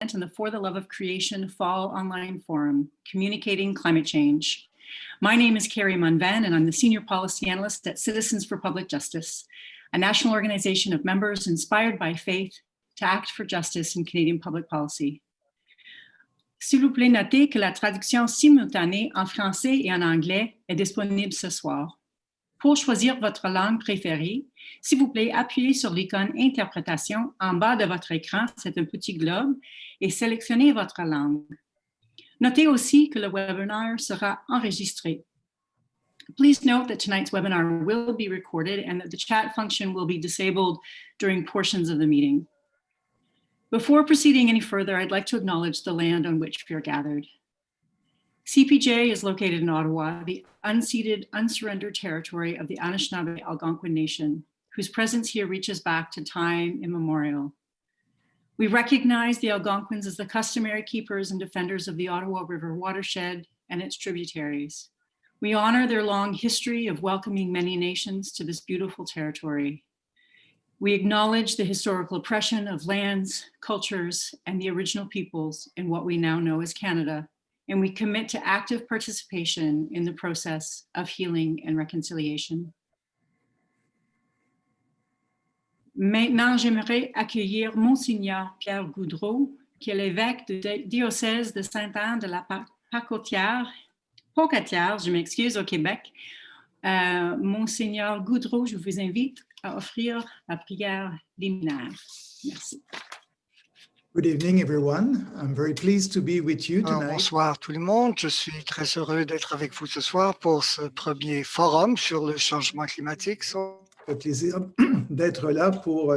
and the For the Love of Creation Fall Online Forum, Communicating Climate Change. My name is Carrie Munvan, and I'm the Senior Policy Analyst at Citizens for Public Justice, a national organization of members inspired by faith to act for justice in Canadian public policy. S'il vous plaît, notez que la traduction simultanée en français et en anglais est disponible ce soir. Pour choisir votre langue préférée, s'il vous plaît, appuyez sur l'icône Interprétation en bas de votre écran, c'est un petit globe, et sélectionnez votre langue. Notez aussi que le webinaire sera enregistré. Please note that tonight's webinar will be recorded and that the chat function will be disabled during portions of the meeting. Before proceeding any further, I'd like to acknowledge the land on which we are gathered. CPJ is located in Ottawa, the unceded, unsurrendered territory of the Anishinaabe Algonquin Nation, whose presence here reaches back to time immemorial. We recognize the Algonquins as the customary keepers and defenders of the Ottawa River watershed and its tributaries. We honor their long history of welcoming many nations to this beautiful territory. We acknowledge the historical oppression of lands, cultures, and the original peoples in what we now know as Canada, and we commit to active participation in the process of healing and reconciliation. Maintenant, j'aimerais accueillir Monseigneur Pierre Goudreau, qui est l'évêque du diocèse de Sainte-Anne de la Pocatière, je m'excuse, au Québec. Monseigneur Goudreau, je vous invite à offrir la prière liminaire. Merci. Good evening, everyone. I'm very pleased to be with you tonight. Bonsoir tout le monde. Je suis très heureux d'être avec vous ce soir pour ce premier forum sur le changement climatique. Ça fait plaisir d'être là pour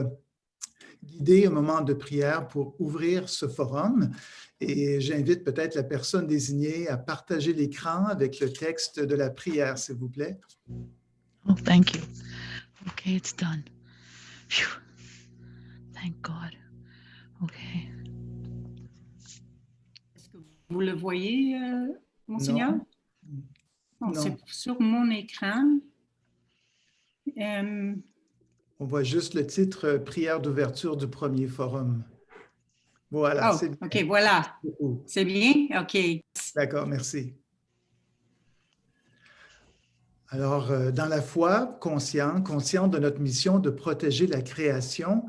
guider un moment de prière pour ouvrir ce forum. Et j'invite peut-être la personne désignée à partager l'écran avec le texte de la prière, s'il vous plaît. Oh, thank you. Okay, it's done. Phew. Thank God. Okay. Est-ce que vous le voyez, Monseigneur? Non, c'est sur mon écran. On voit juste le titre « Prière d'ouverture du premier forum ». Voilà, c'est bien. OK, voilà. C'est bien? OK. D'accord, merci. Alors, dans la foi, conscient de notre mission de protéger la création,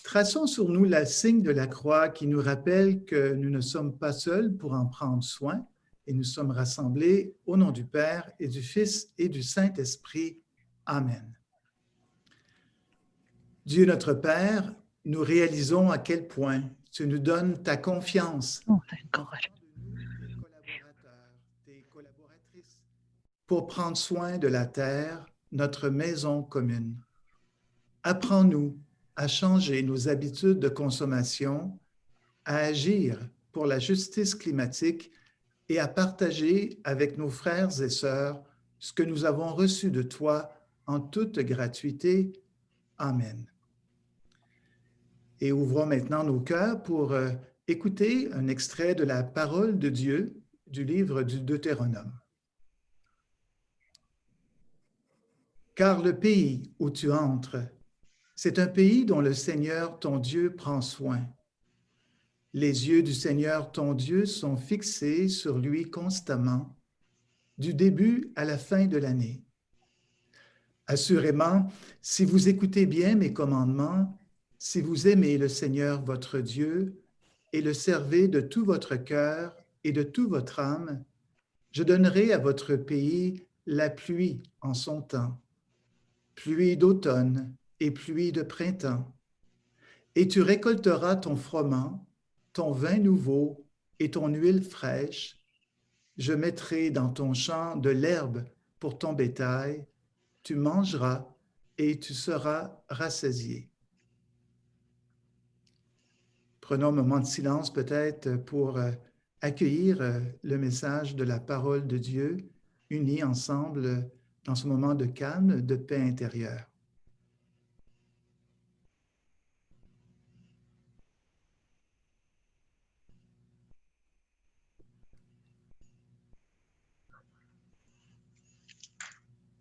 traçons sur nous la signe de la croix qui nous rappelle que nous ne sommes pas seuls pour en prendre soin et nous sommes rassemblés au nom du Père et du Fils et du Saint-Esprit. Amen. Dieu notre Père, nous réalisons à quel point tu nous donnes ta confiance. Oh, thank God. Tes collaborateurs, tes collaboratrices, pour prendre soin de la terre, notre maison commune. Apprends-nous à changer nos habitudes de consommation, à agir pour la justice climatique et à partager avec nos frères et sœurs ce que nous avons reçu de toi en toute gratuité. Amen. Et ouvrons maintenant nos cœurs pour écouter un extrait de la parole de Dieu du livre du Deutéronome. Car le pays où tu entres, c'est un pays dont le Seigneur, ton Dieu, prend soin. Les yeux du Seigneur, ton Dieu, sont fixés sur lui constamment, du début à la fin de l'année. Assurément, si vous écoutez bien mes commandements, si vous aimez le Seigneur, votre Dieu, et le servez de tout votre cœur et de toute votre âme, je donnerai à votre pays la pluie en son temps, pluie d'automne et pluie de printemps. Et tu récolteras ton froment, ton vin nouveau et ton huile fraîche. Je mettrai dans ton champ de l'herbe pour ton bétail. Tu mangeras et tu seras rassasié. Prenons un moment de silence peut-être pour accueillir le message de la parole de Dieu, unis ensemble dans ce moment de calme, de paix intérieure.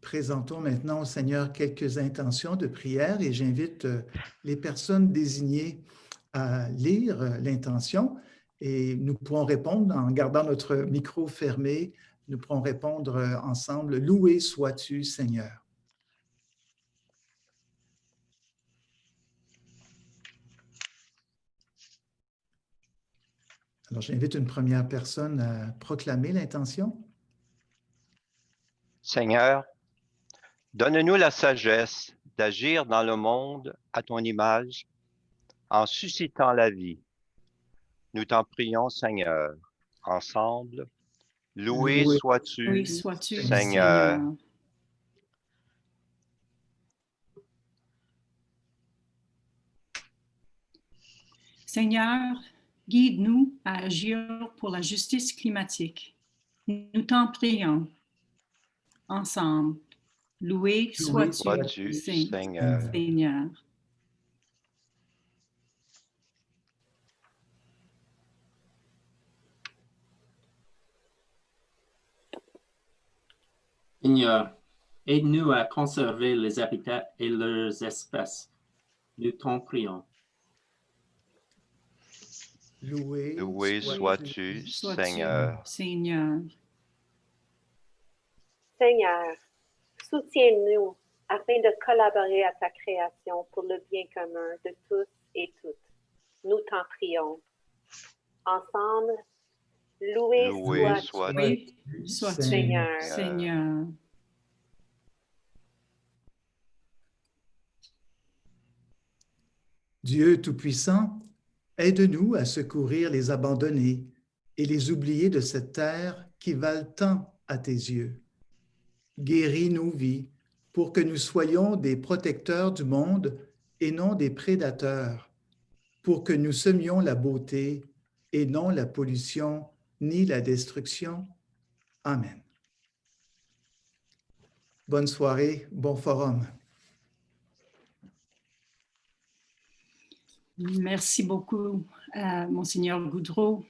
Présentons maintenant au Seigneur quelques intentions de prière et j'invite les personnes désignées à lire l'intention Et nous pourrons répondre en gardant notre micro fermé. Nous pourrons répondre ensemble. Loué sois-tu, Seigneur. Alors, j'invite une première personne à proclamer l'intention. Seigneur, donne-nous la sagesse d'agir dans le monde à ton image en suscitant la vie. Nous t'en prions, Seigneur. Ensemble, loué Loué sois-tu, Oui, sois-tu, Seigneur. Seigneur. Seigneur, guide-nous à agir pour la justice climatique. Nous t'en prions. Ensemble, loué sois-tu, Sois-tu, Seigneur. Seigneur. Seigneur, aide-nous à conserver les habitats et leurs espèces. Nous t'en prions. Loué sois-tu, Seigneur. Seigneur. Seigneur, soutiens-nous afin de collaborer à ta création pour le bien commun de tous et toutes. Nous t'en prions. Ensemble, loué sois-tu, Oui, sois-tu, Seigneur. Seigneur. Dieu Tout-Puissant, aide-nous à secourir les abandonnés et les oubliés de cette terre qui valent tant à tes yeux. Guéris nos vies pour que nous soyons des protecteurs du monde et non des prédateurs, pour que nous semions la beauté et non la pollution ni la destruction. Amen. Bonne soirée, bon forum. Merci beaucoup, Monseigneur Goudreau.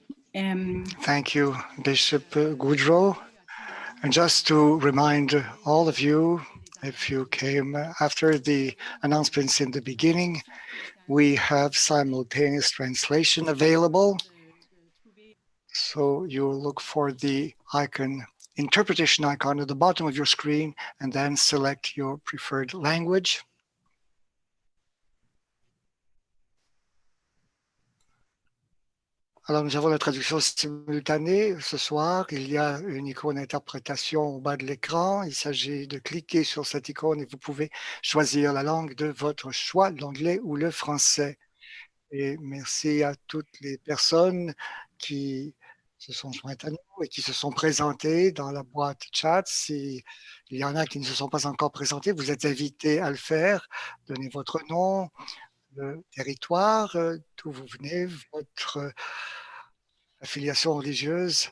Thank you, Bishop Goudreau. And just to remind all of you, if you came after the announcements in the beginning, we have simultaneous translation available. So you look for the icon, interpretation icon at the bottom of your screen, and then select your preferred language. Alors, nous avons la traduction simultanée. Ce soir, il y a une icône d'interprétation au bas de l'écran. Il s'agit de cliquer sur cette icône et vous pouvez choisir la langue de votre choix, l'anglais ou le français. Et merci à toutes les personnes qui se sont jointes à nous et qui se sont présentées dans la boîte chat. S'il y en a qui ne se sont pas encore présentés, vous êtes invités à le faire. Donnez votre nom, le territoire, d'où vous venez, votre affiliation religieuse.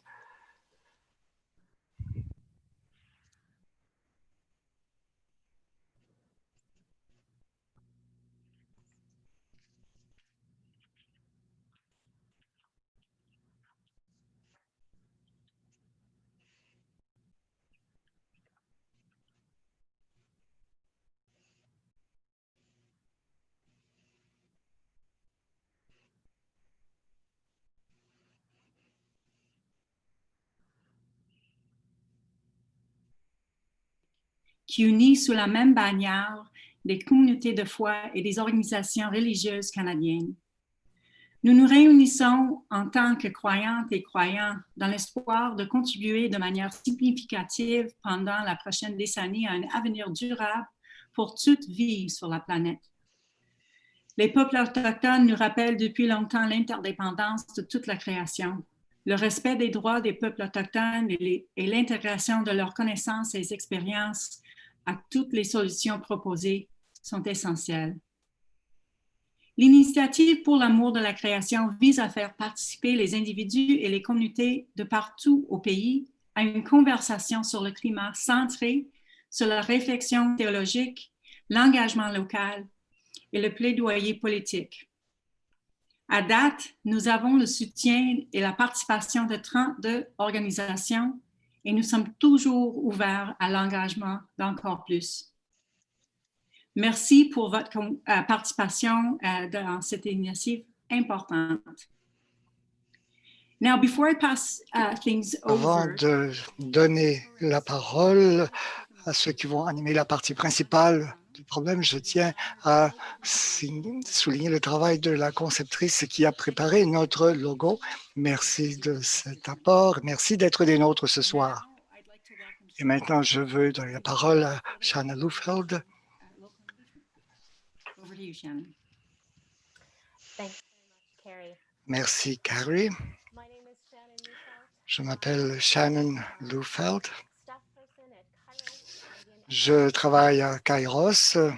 Qui unit sous la même bannière des communautés de foi et des organisations religieuses canadiennes. Nous nous réunissons en tant que croyantes et croyants dans l'espoir de contribuer de manière significative pendant la prochaine décennie à un avenir durable pour toute vie sur la planète. Les peuples autochtones nous rappellent depuis longtemps l'interdépendance de toute la création, le respect des droits des peuples autochtones et l'intégration de leurs connaissances et expériences à toutes les solutions proposées sont essentielles. L'initiative pour l'amour de la création vise à faire participer les individus et les communautés de partout au pays à une conversation sur le climat centrée sur la réflexion théologique, l'engagement local et le plaidoyer politique. À date, nous avons le soutien et la participation de 32 organisations et nous sommes toujours ouverts à l'engagement d'encore plus. Merci pour votre participation dans cette initiative importante. Now, before I pass things Avant over, de donner la parole à ceux qui vont animer la partie principale du problème, je tiens à souligner le travail de la conceptrice qui a préparé notre logo. Merci de cet apport. Merci d'être des nôtres ce soir. Et maintenant, je veux donner la parole à Shanna Lufeld. over to you, Shannon. Thanks, Carrie. Merci, Carrie. My name is Shannon Neufeld. Je m'appelle Shannon Lufeld. Staff person at Kairos Canadian Je travaille à Kairos, and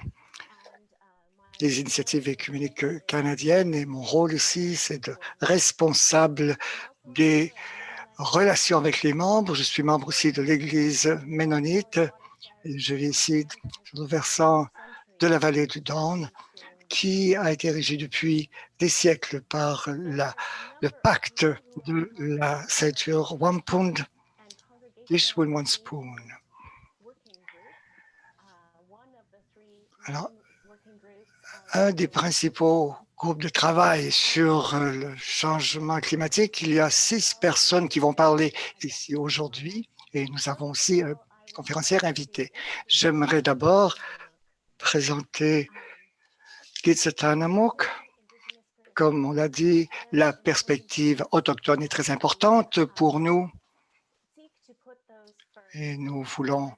les initiatives écuméniques canadiennes, et mon rôle ici, c'est de responsable des relations avec les membres. Je suis membre aussi de l'Église ménonite. Et je vis ici sur le versant de la vallée du Don, qui a été régi depuis des siècles par le pacte de la ceinture One Pound, Each with One Spoon. Alors, un des principaux groupes de travail sur le changement climatique, il y a 6 personnes qui vont parler ici aujourd'hui et nous avons aussi un conférencière invité. J'aimerais d'abord présenter Kitsatanamuk. Comme on l'a dit, la perspective autochtone est très importante pour nous et nous voulons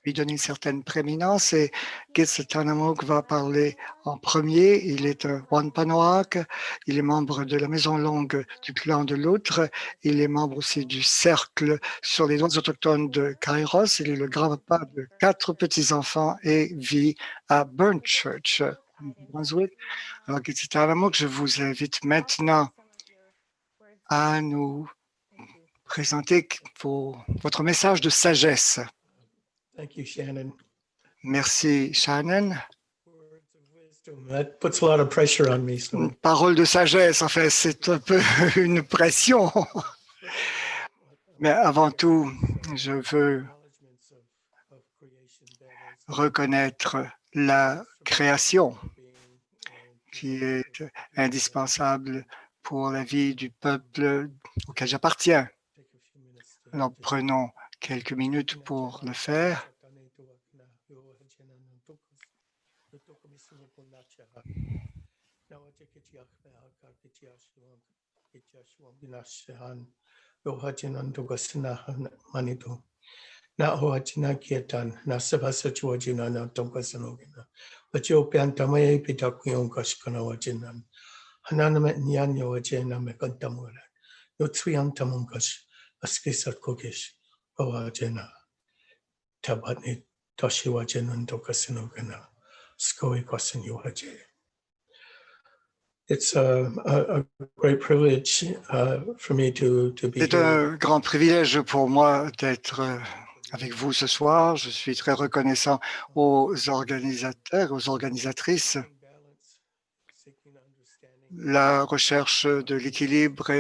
lui donner une certaine prééminence. Et Kitsatanamuk va parler en premier. Il est un Wampanoag, il est membre de la Maison Longue du clan de l'Outre, il est membre aussi du Cercle sur les droits autochtones de Kairos. Il est le grand-papa de 4 petits-enfants et vit à Burnchurch, Brunswick. Alors, Kitsatanamuk, je vous invite maintenant à nous présenter votre message de sagesse. Thank you, Shannon. Merci, Shannon. Words of wisdom. That puts a lot of pressure on me. So Une parole de sagesse, enfin, c'est un peu une pression. Mais avant tout, je veux reconnaître la création qui est indispensable pour la vie du peuple auquel j'appartiens. Alors, prenons quelques minutes pour le faire. It's a great privilege for me to be C'est here. un grand privilège pour moi d'être avec vous ce soir. Je suis très reconnaissant aux organisateurs, aux organisatrices. La recherche de l'équilibre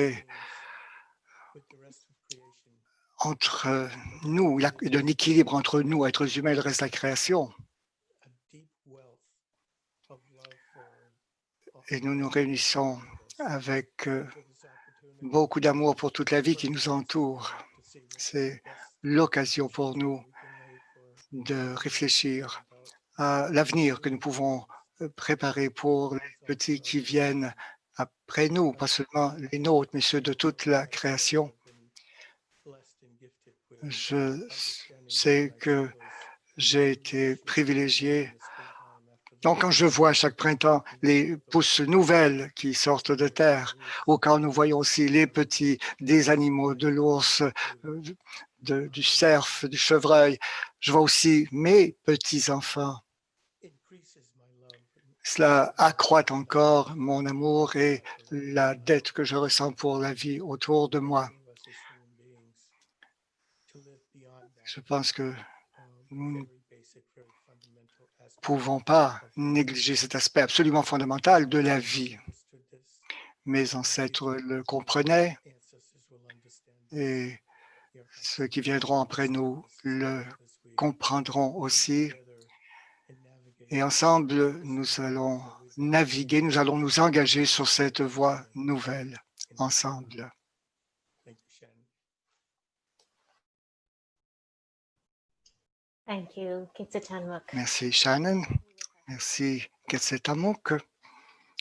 entre nous, d'un équilibre entre nous, êtres humains, et le reste de la création. Et nous nous réunissons avec beaucoup d'amour pour toute la vie qui nous entoure. C'est l'occasion pour nous de réfléchir à l'avenir que nous pouvons préparer pour les petits qui viennent après nous, pas seulement les nôtres, mais ceux de toute la création. Je sais que j'ai été privilégié. Donc, quand je vois chaque printemps les pousses nouvelles qui sortent de terre, ou quand nous voyons aussi les petits des animaux, de l'ours, du cerf, du chevreuil, je vois aussi mes petits-enfants. Cela accroît encore mon amour et la dette que je ressens pour la vie autour de moi. Je pense que nous ne pouvons pas négliger cet aspect absolument fondamental de la vie. Mes ancêtres le comprenaient et ceux qui viendront après nous le comprendront aussi. Et ensemble, nous allons naviguer, nous allons nous engager sur cette voie nouvelle ensemble. Thank you, Kitsatanmuk. Merci Shannon. Merci Ketsetamuk. Nous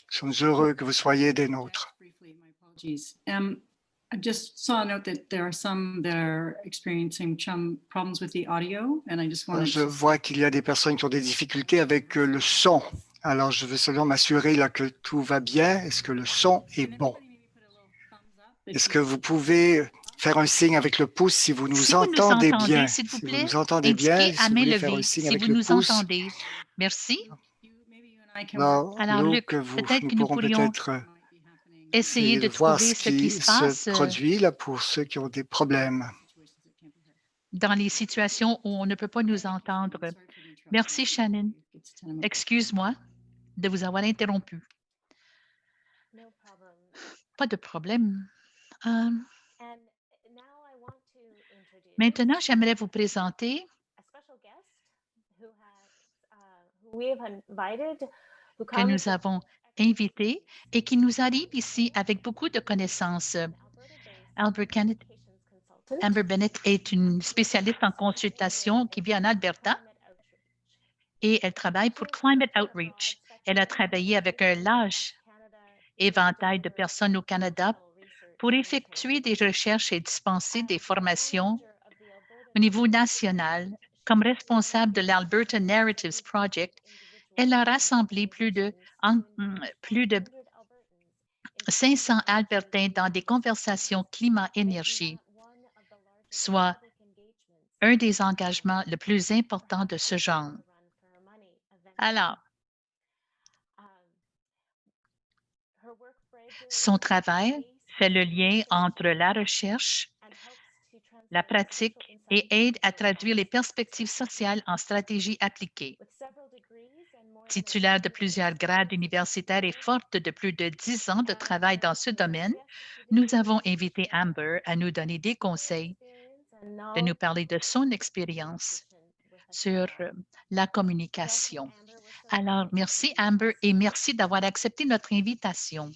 sommes heureux que vous soyez des nôtres. Briefly, my apologies. I just saw a note that there are some that are experiencing some problems with the audio, and I just wanted Je to vois qu'il y a des personnes qui ont des difficultés avec le son. Alors, je veux seulement m'assurer là que tout va bien. Est-ce que le son est bon? Est-ce que vous pouvez faire un signe avec le pouce si vous nous Si vous nous entendez entendez, bien? s'il vous Si vous plaît, nous entendez bien, indiquez à si vous main voulez faire un levée signe si avec vous le nous pouce. entendez. Merci. Alors, Alors, Luc, Luc, peut-être nous que nous pourrons pourrions peut-être essayer de voir trouver ce ce qui qui se se passe produit là pour ceux qui ont des problèmes. dans les situations où on ne peut pas nous entendre. Merci, Shannon. Excuse-moi de vous avoir interrompu. No problem. Pas de problème. And now I want to introduce Maintenant, j'aimerais vous présenter a special guest who we have invited, who que comes nous avons invité et qui nous arrive ici avec beaucoup de connaissances. Amber Bennett est une spécialiste en consultation qui vit en Alberta et elle travaille pour Climate Outreach. Elle a travaillé avec un large éventail de personnes au Canada pour effectuer des recherches et dispenser des formations au niveau national. Comme responsable de l'Alberta Narratives Project, elle a rassemblé plus de 500 Albertains dans des conversations climat-énergie, soit un des engagements les plus importants de ce genre. Alors, son travail fait le lien entre la recherche, la pratique et aide à traduire les perspectives sociales en stratégies appliquées. Titulaire de plusieurs grades universitaires et forte de plus de 10 ans de travail dans ce domaine, nous avons invité Amber à nous donner des conseils, de nous parler de son expérience sur la communication. Alors, merci Amber et merci d'avoir accepté notre invitation.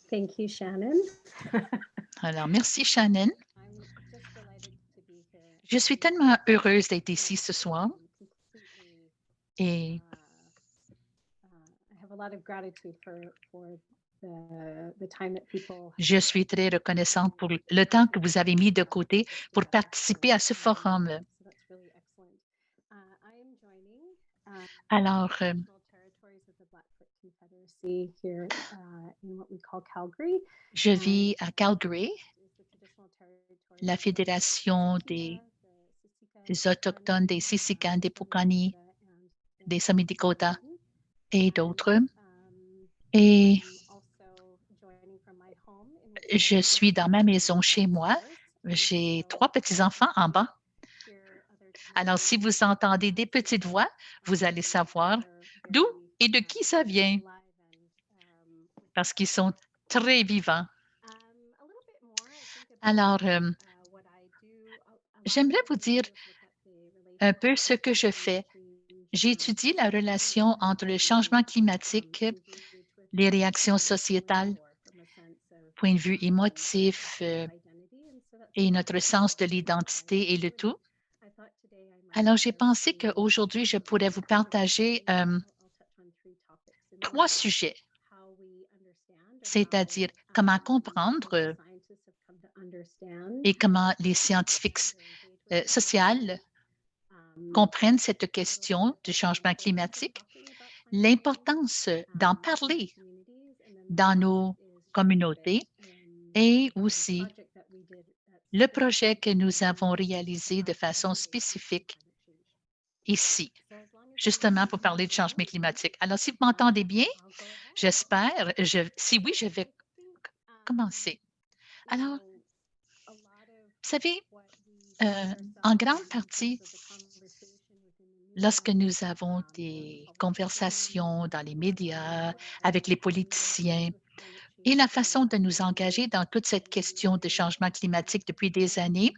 Thank you, Shannon. Alors, merci Shannon. Je suis tellement heureuse d'être ici ce soir et je suis très reconnaissante pour le temps que vous avez mis de côté pour participer à ce forum. Alors, je vis à Calgary, la Fédération des Autochtones, des Sissican, des Pukani, des Sami Dakota et d'autres. Et je suis dans ma maison chez moi. J'ai 3 petits-enfants en bas. Alors, si vous entendez des petites voix, vous allez savoir d'où et de qui ça vient, parce qu'ils sont très vivants. Alors, j'aimerais vous dire un peu ce que je fais. J'étudie la relation entre le changement climatique, les réactions sociétales, point de vue émotif et notre sens de l'identité et le tout. Alors, j'ai pensé qu'aujourd'hui, je pourrais vous partager 3 sujets, c'est-à-dire comment comprendre et comment les scientifiques sociaux comprennent cette question du changement climatique, l'importance d'en parler dans nos communautés et aussi le projet que nous avons réalisé de façon spécifique ici, justement pour parler du changement climatique. Alors, si vous m'entendez bien, j'espère, si oui, je vais commencer. Alors, vous savez, en grande partie, lorsque nous avons des conversations dans les médias, avec les politiciens, et la façon de nous engager dans toute cette question de changement climatique depuis des années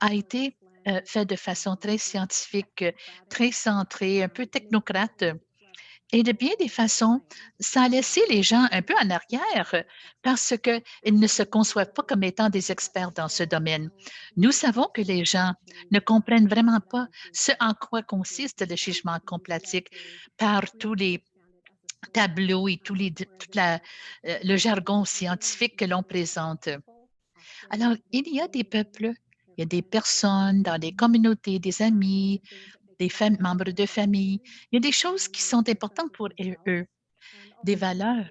a été fait de façon très scientifique, très centrée, un peu technocrate. Et de bien des façons, ça a laissé les gens un peu en arrière parce qu'ils ne se conçoivent pas comme étant des experts dans ce domaine. Nous savons que les gens ne comprennent vraiment pas ce en quoi consiste le changement climatique par tous les tableaux et tout le jargon scientifique que l'on présente. Alors, il y a des peuples, il y a des personnes dans des communautés, des amis, des membres de famille. Il y a des choses qui sont importantes pour eux, des valeurs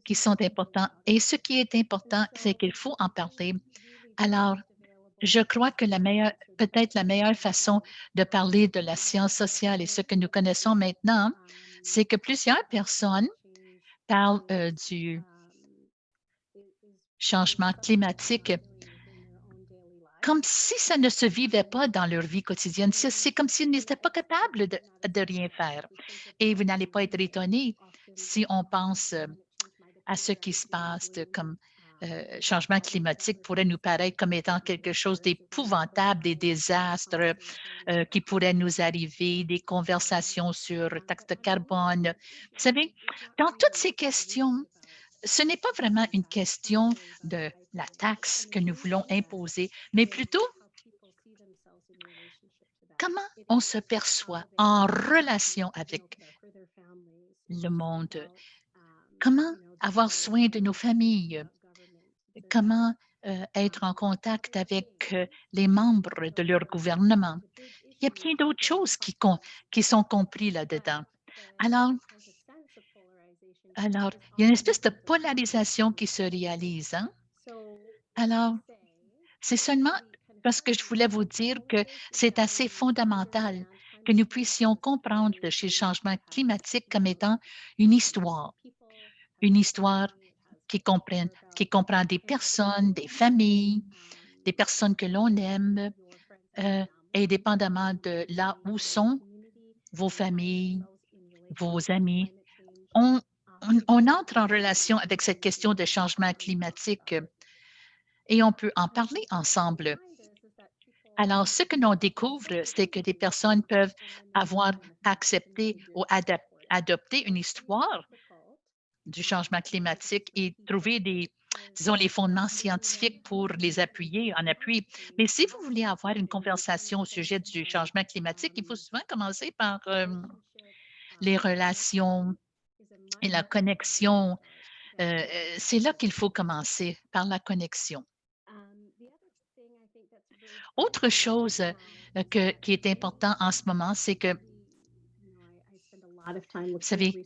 qui sont importantes. Et ce qui est important, c'est qu'il faut en parler. Alors, je crois que peut-être la meilleure façon de parler de la science sociale et ce que nous connaissons maintenant, c'est que plusieurs personnes parlent du changement climatique comme si ça ne se vivait pas dans leur vie quotidienne. C'est comme s'ils n'étaient pas capables de rien faire. Et vous n'allez pas être étonné si on pense à ce qui se passe comme changement climatique pourrait nous paraître comme étant quelque chose d'épouvantable, des désastres qui pourraient nous arriver, des conversations sur taxe de carbone. Vous savez, dans toutes ces questions, ce n'est pas vraiment une question de la taxe que nous voulons imposer, mais plutôt comment on se perçoit en relation avec le monde, comment avoir soin de nos familles, comment être en contact avec les membres de leur gouvernement. Il y a bien d'autres choses qui sont comprises là-dedans. Alors, il y a une espèce de polarisation qui se réalise. Hein? Alors, c'est seulement parce que je voulais vous dire que c'est assez fondamental que nous puissions comprendre le changement climatique comme étant une histoire qui comprend des personnes, des familles, des personnes que l'on aime, indépendamment de là où sont vos familles, vos amis. On entre en relation avec cette question de changement climatique et on peut en parler ensemble. Alors, ce que l'on découvre, c'est que des personnes peuvent avoir accepté ou adopté une histoire du changement climatique et trouver disons, les fondements scientifiques pour les appuyer, en appui. Mais si vous voulez avoir une conversation au sujet du changement climatique, il faut souvent commencer par les relations et la connexion. C'est là qu'il faut commencer, par la connexion. Autre chose qui est important en ce moment, c'est que, vous savez,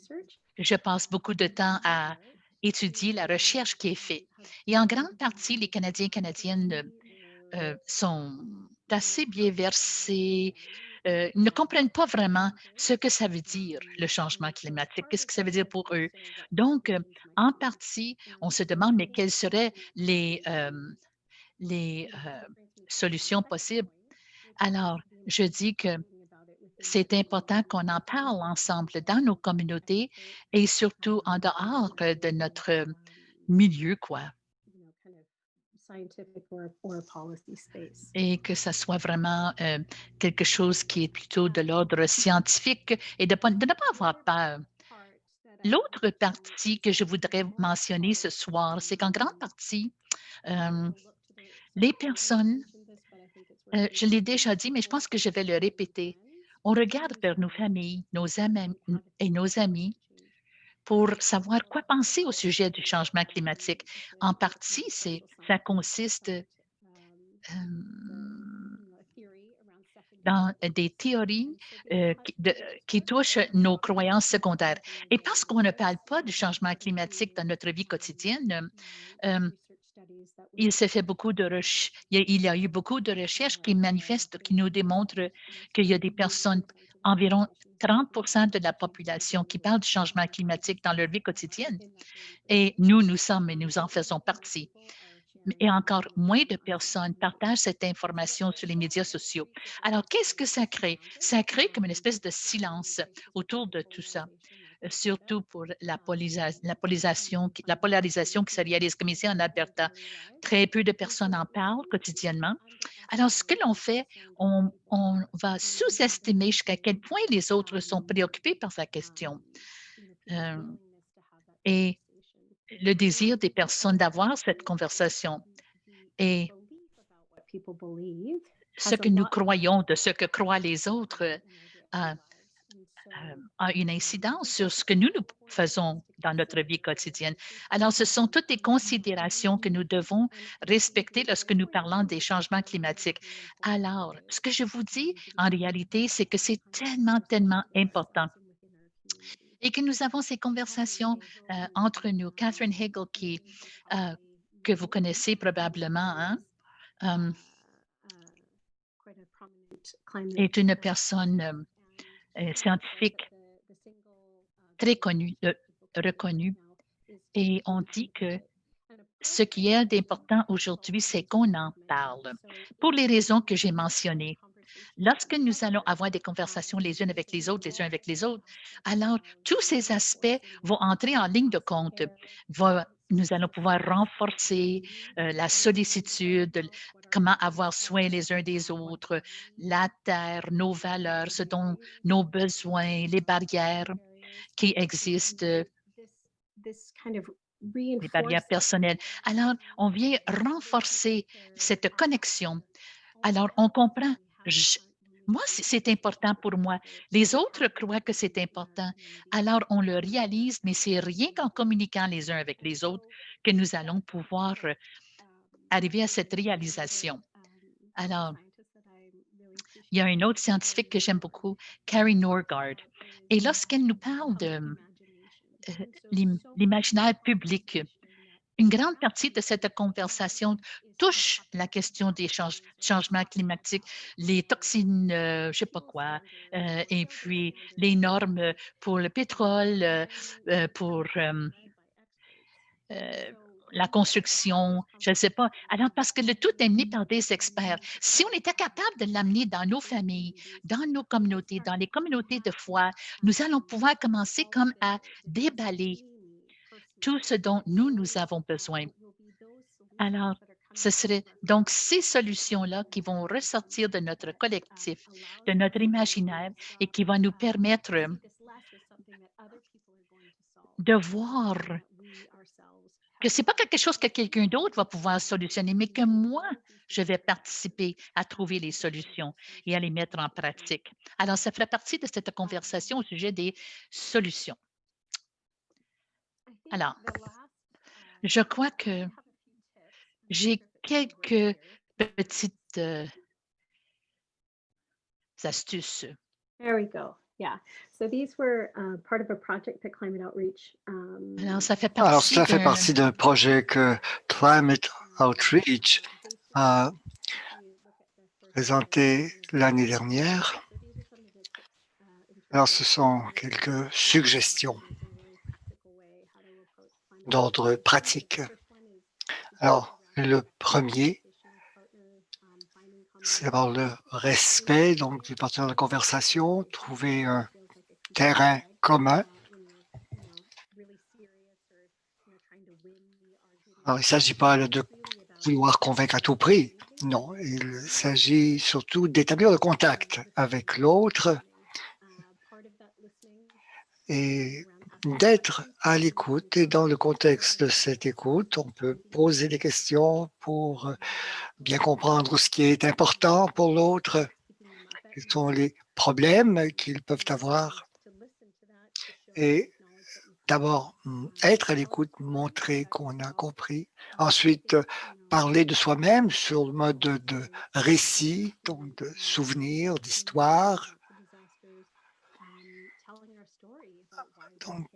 je passe beaucoup de temps à étudier la recherche qui est faite. Et en grande partie, les Canadiens et Canadiennes sont assez bien versés, ne comprennent pas vraiment ce que ça veut dire, le changement climatique, qu'est-ce que ça veut dire pour eux. Donc, en partie, on se demande, mais quelles seraient les solutions possibles? Alors, je dis que c'est important qu'on en parle ensemble dans nos communautés et surtout en dehors de notre milieu, quoi. Et que ça soit vraiment quelque chose qui est plutôt de l'ordre scientifique et de ne pas avoir peur. L'autre partie que je voudrais mentionner ce soir, c'est qu'en grande partie, les personnes, je l'ai déjà dit, mais je pense que je vais le répéter, on regarde vers nos familles, nos amis et nos amis pour savoir quoi penser au sujet du changement climatique. En partie, ça consiste dans des théories qui touchent nos croyances secondaires. Et parce qu'on ne parle pas du changement climatique dans notre vie quotidienne, il s'est fait beaucoup de recherches. Il y a eu beaucoup de recherches qui manifestent, qui nous démontrent qu'il y a des personnes, environ 30% de la population qui parlent du changement climatique dans leur vie quotidienne. Et nous en faisons partie. Et encore moins de personnes partagent cette information sur les médias sociaux. Alors, qu'est-ce que ça crée? Ça crée comme une espèce de silence autour de tout ça. surtout pour la polarisation qui se réalise comme ici en Alberta. Très peu de personnes en parlent quotidiennement. Alors, ce que l'on fait, on va sous-estimer jusqu'à quel point les autres sont préoccupés par sa question. Et le désir des personnes d'avoir cette conversation. Et ce que nous croyons de ce que croient les autres a une incidence sur ce que nous faisons dans notre vie quotidienne. Alors, ce sont toutes des considérations que nous devons respecter lorsque nous parlons des changements climatiques. Alors, ce que je vous dis, en réalité, c'est que c'est tellement, tellement important et que nous avons ces conversations entre nous. Catherine Hagel, que vous connaissez probablement, hein, est une personne scientifique très connue, reconnue. Et on dit que ce qui est d'important aujourd'hui, c'est qu'on en parle pour les raisons que j'ai mentionnées. Lorsque nous allons avoir des conversations les unes avec les autres, alors tous ces aspects vont entrer en ligne de compte. Nous allons pouvoir renforcer la sollicitude, comment avoir soin les uns des autres, la terre, nos valeurs, ce dont nos besoins, les barrières qui existent, les barrières personnelles. Alors, on vient renforcer cette connexion. Alors, on comprend. Moi, c'est important pour moi. Les autres croient que c'est important. Alors, on le réalise, mais c'est rien qu'en communiquant les uns avec les autres que nous allons pouvoir arriver à cette réalisation. Alors, il y a un autre scientifique que j'aime beaucoup, Carrie Norgard. Et lorsqu'elle nous parle de l'imaginaire public, une grande partie de cette conversation touche la question des changements climatiques, les toxines, je ne sais pas quoi, et puis les normes pour le pétrole, pour la construction, je ne sais pas. Alors, parce que le tout est mené par des experts. Si on était capable de l'amener dans nos familles, dans nos communautés, dans les communautés de foi, nous allons pouvoir commencer comme à déballer tout ce dont nous avons besoin. Alors, ce serait donc ces solutions-là qui vont ressortir de notre collectif, de notre imaginaire et qui vont nous permettre de voir que ce n'est pas quelque chose que quelqu'un d'autre va pouvoir solutionner, mais que moi, je vais participer à trouver les solutions et à les mettre en pratique. Alors, ça ferait partie de cette conversation au sujet des solutions. Alors, je crois que j'ai quelques petites astuces. There we go. Yeah. So these were part of a project that Climate Outreach. Alors, ça fait Alors, partie cela fait partie d'un projet que Climate Outreach a présenté l'année dernière. Alors, ce sont quelques suggestions d'ordre pratique. Alors, le premier, c'est d'avoir le respect donc, du partenaire de la conversation, trouver un terrain commun. Alors, il ne s'agit pas de vouloir convaincre à tout prix. Non, il s'agit surtout d'établir le contact avec l'autre et d'être à l'écoute. Et dans le contexte de cette écoute, on peut poser des questions pour bien comprendre ce qui est important pour l'autre, quels sont les problèmes qu'ils peuvent avoir. Et d'abord, être à l'écoute, montrer qu'on a compris. Ensuite, parler de soi-même sur le mode de récit, donc de souvenirs, d'histoire. Donc,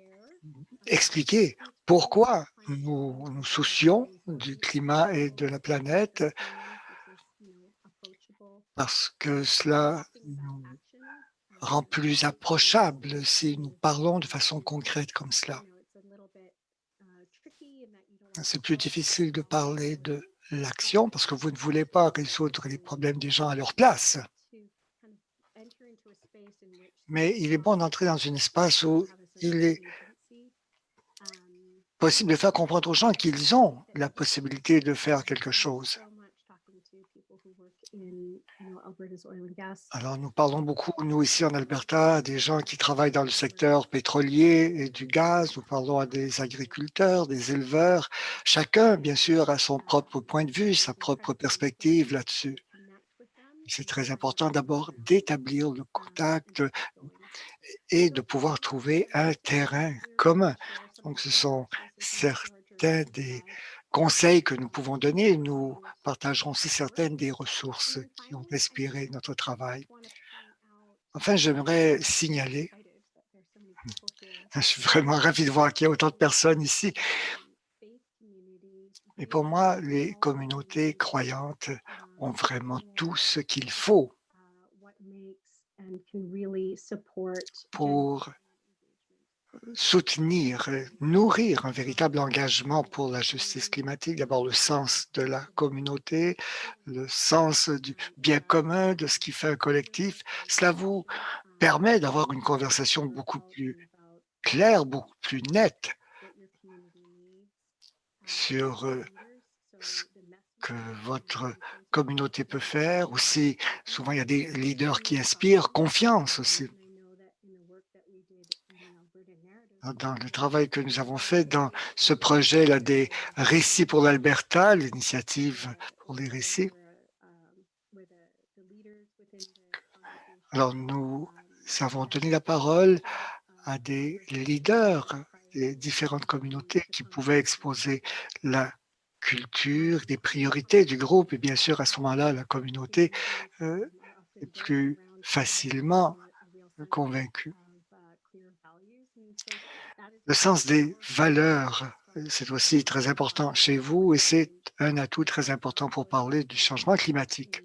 expliquer pourquoi nous nous soucions du climat et de la planète, parce que cela nous rend plus approchables si nous parlons de façon concrète comme cela. C'est plus difficile de parler de l'action parce que vous ne voulez pas résoudre les problèmes des gens à leur place. Mais il est bon d'entrer dans un espace où il est possible de faire comprendre aux gens qu'ils ont la possibilité de faire quelque chose. Alors, nous parlons beaucoup, nous, ici en Alberta, des gens qui travaillent dans le secteur pétrolier et du gaz. Nous parlons à des agriculteurs, des éleveurs. Chacun, bien sûr, a son propre point de vue, sa propre perspective là-dessus. C'est très important d'abord d'établir le contact et de pouvoir trouver un terrain commun. Donc, ce sont certains des conseils que nous pouvons donner. Nous partagerons aussi certaines des ressources qui ont inspiré notre travail. Enfin, j'aimerais signaler, je suis vraiment ravi de voir qu'il y a autant de personnes ici. Et pour moi, les communautés croyantes ont vraiment tout ce qu'il faut pour soutenir, nourrir un véritable engagement pour la justice climatique. D'abord, le sens de la communauté, le sens du bien commun, de ce qui fait un collectif. Cela vous permet d'avoir une conversation beaucoup plus claire, beaucoup plus nette sur ce que votre communauté peut faire. Aussi, souvent, il y a des leaders qui inspirent confiance aussi. Dans le travail que nous avons fait dans ce projet-là des récits pour l'Alberta, l'initiative pour les récits. Alors, nous avons donné la parole à des leaders des différentes communautés qui pouvaient exposer la culture, des priorités du groupe. Et bien sûr, à ce moment-là, la communauté est plus facilement convaincue. Le sens des valeurs, c'est aussi très important chez vous et c'est un atout très important pour parler du changement climatique.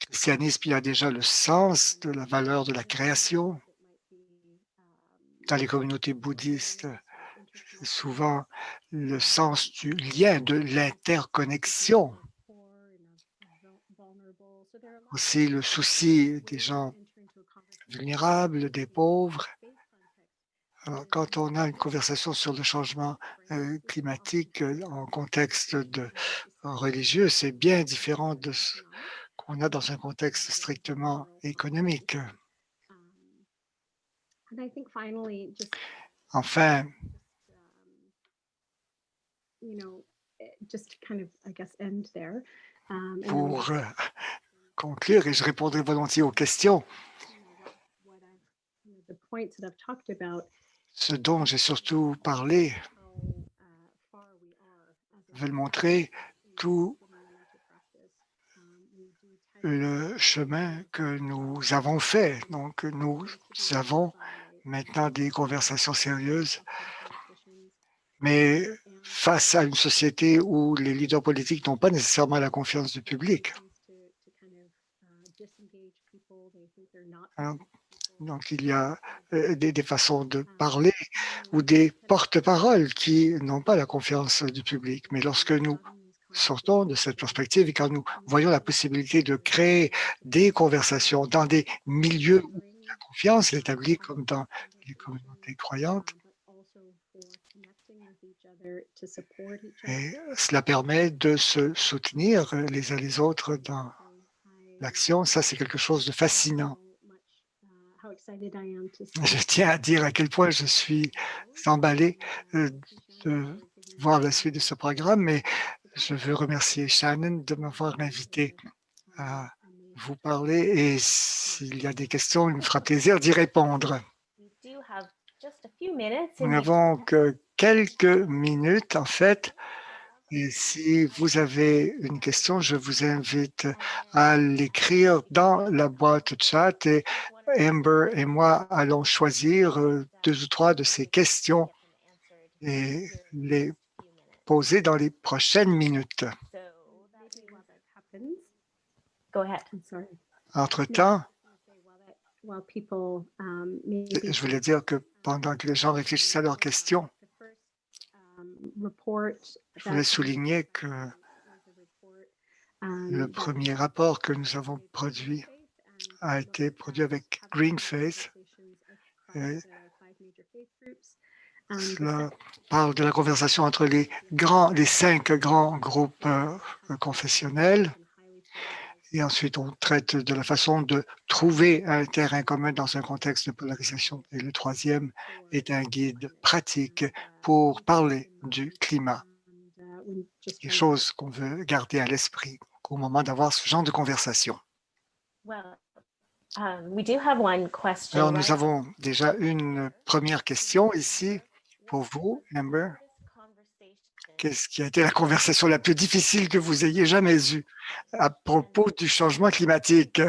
Christianisme, il y a déjà le sens de la valeur de la création. Dans les communautés bouddhistes, c'est souvent le sens du lien, de l'interconnexion. Aussi le souci des gens vulnérables, des pauvres. Alors, quand on a une conversation sur le changement climatique en contexte religieux, c'est bien différent de ce qu'on a dans un contexte strictement économique. Enfin, pour conclure, et je répondrai volontiers aux questions, ce dont j'ai surtout parlé veut montrer tout le chemin que nous avons fait. Donc, nous avons maintenant des conversations sérieuses, mais face à une société où les leaders politiques n'ont pas nécessairement la confiance du public. Donc, il y a des façons de parler ou des porte-paroles qui n'ont pas la confiance du public. Mais lorsque nous sortons de cette perspective et quand nous voyons la possibilité de créer des conversations dans des milieux où la confiance est établie, comme dans les communautés croyantes, et cela permet de se soutenir les uns les autres dans l'action. Ça, c'est quelque chose de fascinant. Je tiens à dire à quel point je suis emballé de voir la suite de ce programme, mais je veux remercier Shannon de m'avoir invité à vous parler et s'il y a des questions, il me fera plaisir d'y répondre. Nous n'avons que quelques minutes en fait. Et si vous avez une question, je vous invite à l'écrire dans la boîte chat et Amber et moi allons choisir 2 ou 3 de ces questions et les poser dans les prochaines minutes. Entre-temps, je voulais dire que pendant que les gens réfléchissaient à leurs questions, je voulais souligner que le premier rapport que nous avons produit a été produit avec Greenfaith. Cela parle de la conversation entre les 5 grands groupes confessionnels. Et ensuite, on traite de la façon de trouver un terrain commun dans un contexte de polarisation. Et le troisième est un guide pratique pour parler du climat. Des choses qu'on veut garder à l'esprit au moment d'avoir ce genre de conversation. Alors, nous avons déjà une première question ici pour vous, Amber. Qu'est-ce qui a été la conversation la plus difficile que vous ayez jamais eue à propos du changement climatique?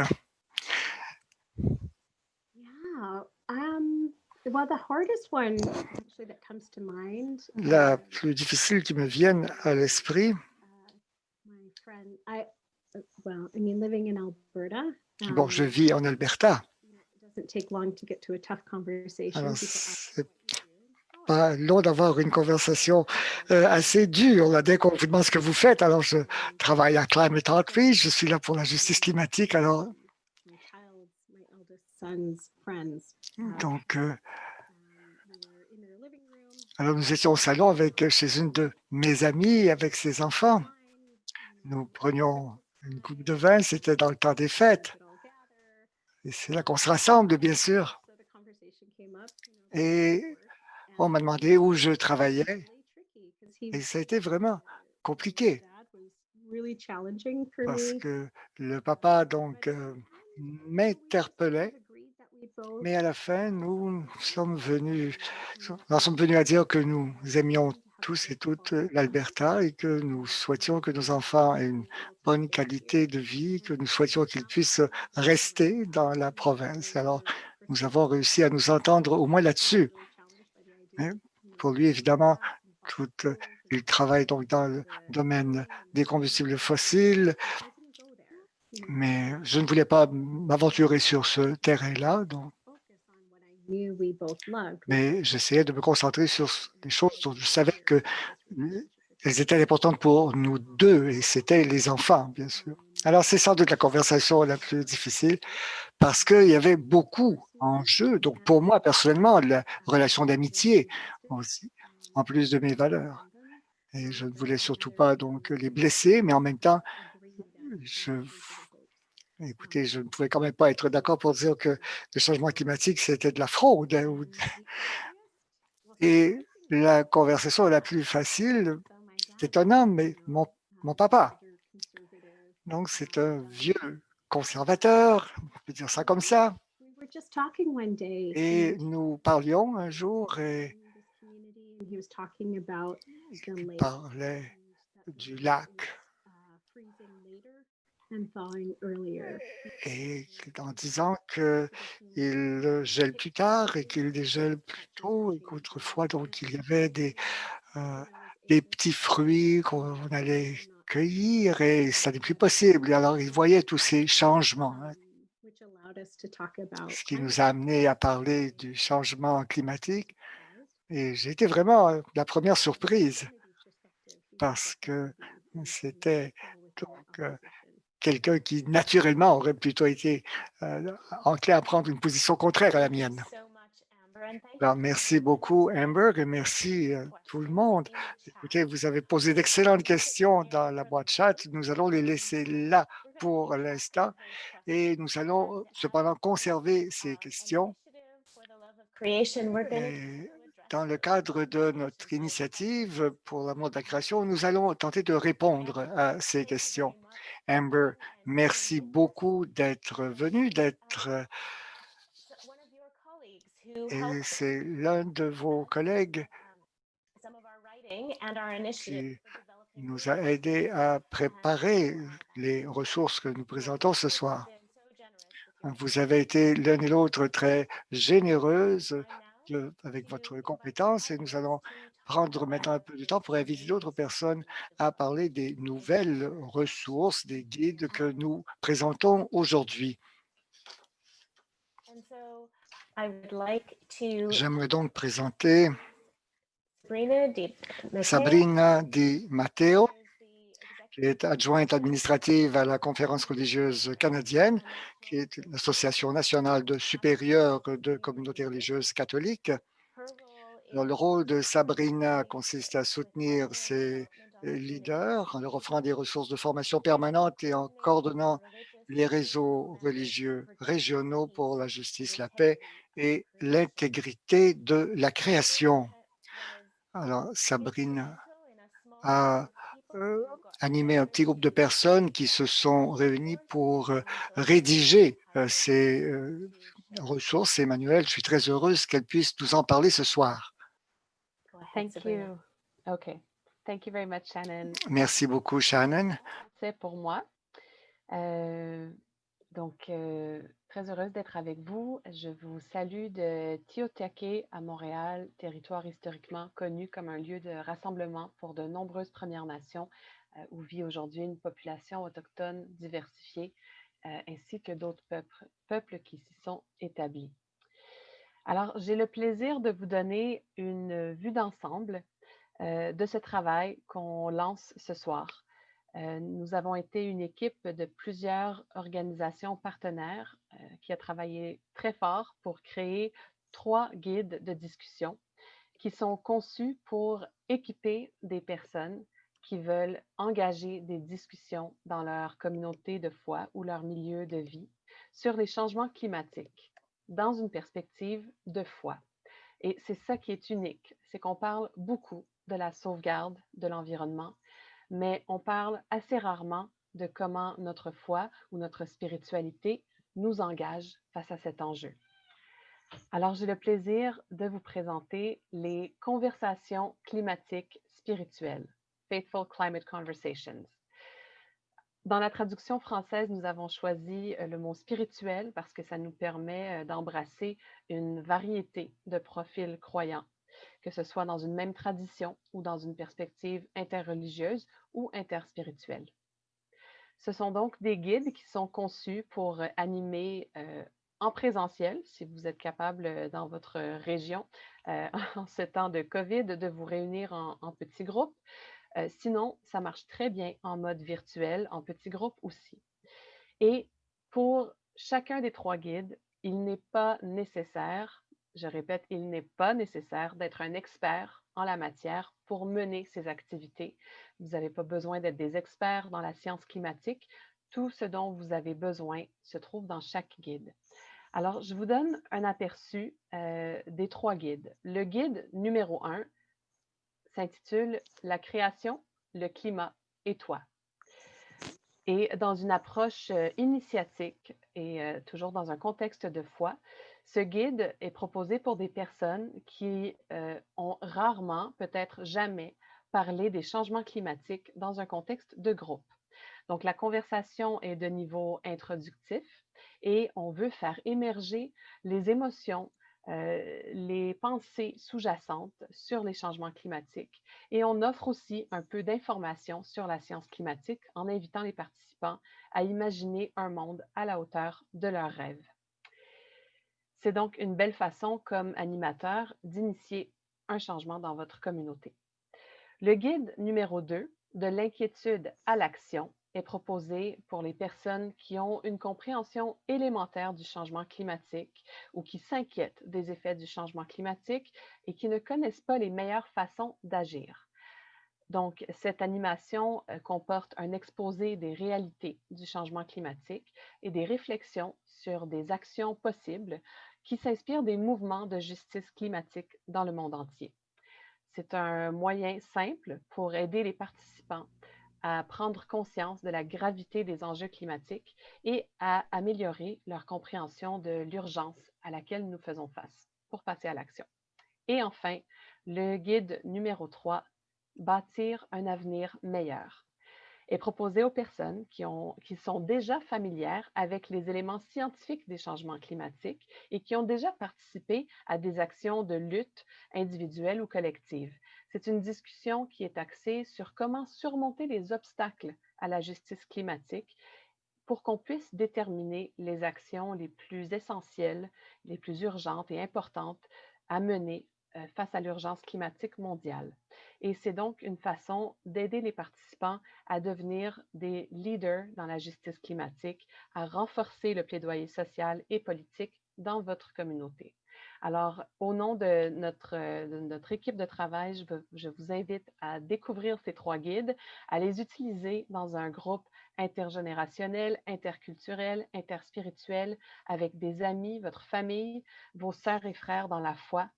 La plus difficile qui me vienne à l'esprit, bon, je vis en Alberta. Alors, c'est pas long d'avoir une conversation assez dure là, dès qu'on vous demande ce que vous faites. Alors, je travaille à Climate Outreach, je suis là pour la justice climatique. Alors, donc, alors nous étions au salon chez une de mes amies avec ses enfants. Nous prenions une coupe de vin, c'était dans le temps des fêtes. Et c'est là qu'on se rassemble, bien sûr. Et on m'a demandé où je travaillais. Et ça a été vraiment compliqué. Parce que le papa, donc, m'interpellait. Mais à la fin, nous sommes venus à dire que nous aimions tous et toutes l'Alberta et que nous souhaitions que nos enfants aient une bonne qualité de vie, que nous souhaitions qu'ils puissent rester dans la province. Alors, nous avons réussi à nous entendre au moins là-dessus. Pour lui, évidemment, il travaille donc dans le domaine des combustibles fossiles, mais je ne voulais pas m'aventurer sur ce terrain-là. Mais j'essayais de me concentrer sur des choses dont je savais qu'elles étaient importantes pour nous deux, et c'était les enfants, bien sûr. Alors, c'est sans doute la conversation la plus difficile parce qu'il y avait beaucoup en jeu. Donc, pour moi, personnellement, la relation d'amitié aussi, en plus de mes valeurs. Et je ne voulais surtout pas donc les blesser, mais en même temps, écoutez, je ne pouvais quand même pas être d'accord pour dire que le changement climatique, c'était de la fraude. Et la conversation la plus facile, c'est un homme, mais mon papa. Donc, c'est un vieux conservateur, on peut dire ça comme ça. Et nous parlions un jour et il parlait du lac. Et en disant qu'il gèle plus tard et qu'il dégèle plus tôt et qu'autrefois, donc, il y avait des petits fruits qu'on allait cueillir et ça n'est plus possible. Et alors, il voyait tous ces changements, ce qui nous a amené à parler du changement climatique. Et j'ai été vraiment la première surprise parce que c'était donc quelqu'un qui, naturellement, aurait plutôt été enclin à prendre une position contraire à la mienne. Alors, merci beaucoup, Amber, et merci tout le monde. Écoutez, vous avez posé d'excellentes questions dans la boîte chat. Nous allons les laisser là pour l'instant et nous allons cependant conserver ces questions. Et dans le cadre de notre initiative pour l'amour de la création, nous allons tenter de répondre à ces questions. Amber, merci beaucoup d'être venu, et c'est l'un de vos collègues qui nous a aidés à préparer les ressources que nous présentons ce soir. Vous avez été l'un et l'autre très généreuses avec votre compétence et nous allons prendre maintenant un peu de temps pour inviter d'autres personnes à parler des nouvelles ressources, des guides que nous présentons aujourd'hui. J'aimerais donc présenter Sabrina Di Matteo, qui qui est adjointe administrative à la Conférence religieuse canadienne, qui est l'Association nationale de supérieurs de communautés religieuses catholiques. Alors, le rôle de Sabrina consiste à soutenir ces leaders en leur offrant des ressources de formation permanente et en coordonnant les réseaux religieux régionaux pour la justice, la paix et l'intégrité de la création. Alors, Sabrina a animé un petit groupe de personnes qui se sont réunies pour rédiger ces ressources, ces manuels. Je suis très heureuse qu'elle puisse nous en parler ce soir. Thank you. Okay. Thank you very much, Shannon. Merci beaucoup, Shannon. C'est pour moi. Très heureuse d'être avec vous. Je vous salue de Tiohtià:ke à Montréal, territoire historiquement connu comme un lieu de rassemblement pour de nombreuses Premières Nations où vit aujourd'hui une population autochtone diversifiée, ainsi que d'autres peuples qui s'y sont établis. Alors, j'ai le plaisir de vous donner une vue d'ensemble de ce travail qu'on lance ce soir. Nous avons été une équipe de plusieurs organisations partenaires qui a travaillé très fort pour créer 3 guides de discussion qui sont conçus pour équiper des personnes qui veulent engager des discussions dans leur communauté de foi ou leur milieu de vie sur les changements climatiques dans une perspective de foi. Et c'est ça qui est unique, c'est qu'on parle beaucoup de la sauvegarde de l'environnement, mais on parle assez rarement de comment notre foi ou notre spiritualité nous engage face à cet enjeu. Alors, j'ai le plaisir de vous présenter les conversations climatiques spirituelles, Faithful Climate Conversations. Dans la traduction française, nous avons choisi le mot spirituel parce que ça nous permet d'embrasser une variété de profils croyants, que ce soit dans une même tradition ou dans une perspective interreligieuse ou interspirituelle. Ce sont donc des guides qui sont conçus pour animer en présentiel, si vous êtes capable dans votre région, en ce temps de COVID, de vous réunir en petits groupes. Sinon, ça marche très bien en mode virtuel, en petits groupes aussi. Et pour chacun des 3 guides, il n'est pas nécessaire, je répète, il n'est pas nécessaire d'être un expert en la matière pour mener ces activités. Vous n'avez pas besoin d'être des experts dans la science climatique. Tout ce dont vous avez besoin se trouve dans chaque guide. Alors, je vous donne un aperçu des 3 guides. Le guide numéro 1 s'intitule « La création, le climat et toi ». Et dans une approche initiatique et toujours dans un contexte de foi, ce guide est proposé pour des personnes qui ont rarement, peut-être jamais, parlé des changements climatiques dans un contexte de groupe. Donc, la conversation est de niveau introductif et on veut faire émerger les émotions, les pensées sous-jacentes sur les changements climatiques. Et on offre aussi un peu d'informations sur la science climatique en invitant les participants à imaginer un monde à la hauteur de leurs rêves. C'est donc une belle façon, comme animateur, d'initier un changement dans votre communauté. Le guide numéro 2, de l'inquiétude à l'action, est proposé pour les personnes qui ont une compréhension élémentaire du changement climatique ou qui s'inquiètent des effets du changement climatique et qui ne connaissent pas les meilleures façons d'agir. Donc, cette animation comporte un exposé des réalités du changement climatique et des réflexions sur des actions possibles qui s'inspirent des mouvements de justice climatique dans le monde entier. C'est un moyen simple pour aider les participants à prendre conscience de la gravité des enjeux climatiques et à améliorer leur compréhension de l'urgence à laquelle nous faisons face pour passer à l'action. Et enfin, le guide numéro 3, Bâtir un avenir meilleur, est proposé aux personnes qui sont déjà familières avec les éléments scientifiques des changements climatiques et qui ont déjà participé à des actions de lutte individuelles ou collectives. C'est une discussion qui est axée sur comment surmonter les obstacles à la justice climatique pour qu'on puisse déterminer les actions les plus essentielles, les plus urgentes et importantes à mener face à l'urgence climatique mondiale. Et c'est donc une façon d'aider les participants à devenir des leaders dans la justice climatique, à renforcer le plaidoyer social et politique dans votre communauté. Alors, au nom de notre équipe de travail, je vous invite à découvrir ces 3 guides, à les utiliser dans un groupe intergénérationnel, interculturel, interspirituel, avec des amis, votre famille, vos sœurs et frères dans la foi,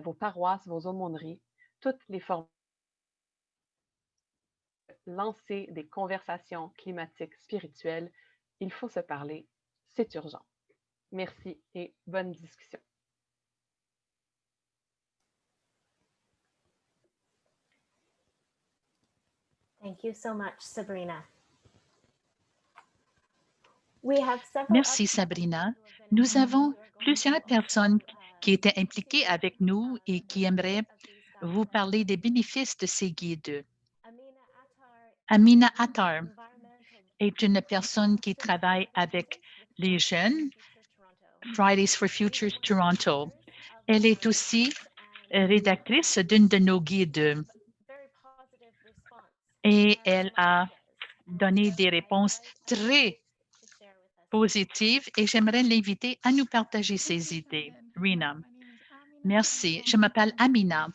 vos paroisses, vos aumôneries, toutes les formes. Lancer des conversations climatiques spirituelles. Il faut se parler, c'est urgent. Merci et bonne discussion. Thank you so much, Sabrina. Merci, Sabrina. Nous avons plusieurs personnes qui étaient impliquées avec nous et qui aimeraient vous parler des bénéfices de ces guides. Amina Attar est une personne qui travaille avec les jeunes, Fridays for Futures Toronto. Elle est aussi rédactrice d'une de nos guides et elle a donné des réponses très positives et j'aimerais l'inviter à nous partager ses idées. Rina. Merci. Je m'appelle Amina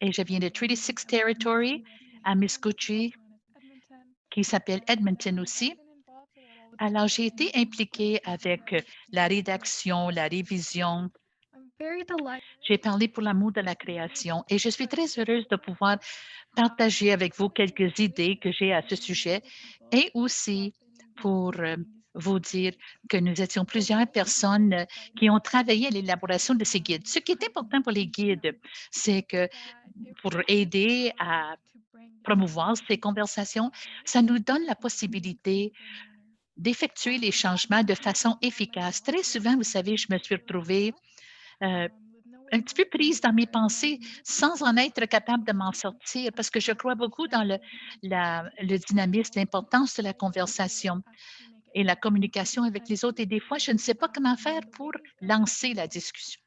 et je viens de Treaty 6 Territory à Miscouche, qui s'appelle Edmonton aussi. Alors, j'ai été impliquée avec la rédaction, la révision. J'ai parlé pour l'amour de la création et je suis très heureuse de pouvoir partager avec vous quelques idées que j'ai à ce sujet et aussi pour vous dire que nous étions plusieurs personnes qui ont travaillé à l'élaboration de ces guides. Ce qui est important pour les guides, c'est que pour aider à promouvoir ces conversations, ça nous donne la possibilité d'effectuer les changements de façon efficace. Très souvent, vous savez, je me suis retrouvée un petit peu prise dans mes pensées sans en être capable de m'en sortir parce que je crois beaucoup dans le dynamisme, l'importance de la conversation et la communication avec les autres. Et des fois, je ne sais pas comment faire pour lancer la discussion.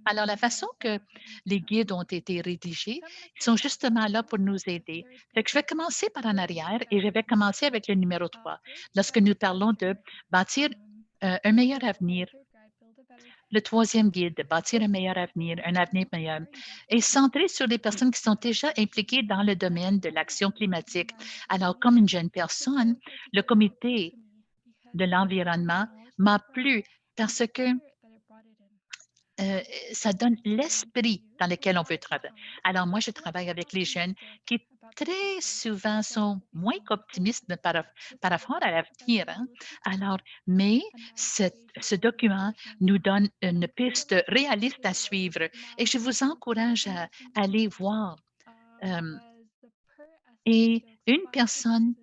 Alors, la façon que les guides ont été rédigés, ils sont justement là pour nous aider. Fait que je vais commencer par en arrière et je vais commencer avec le numéro 3. Lorsque nous parlons de bâtir un meilleur avenir, le 3e guide, de bâtir un meilleur avenir, un avenir meilleur, est centré sur les personnes qui sont déjà impliquées dans le domaine de l'action climatique. Alors, comme une jeune personne, le comité de l'environnement m'a plu parce que ça donne l'esprit dans lequel on veut travailler. Alors, moi, je travaille avec les jeunes qui très souvent sont moins qu'optimistes par rapport à l'avenir. Hein? Alors, mais ce document nous donne une piste réaliste à suivre et je vous encourage à aller voir. Et une personne,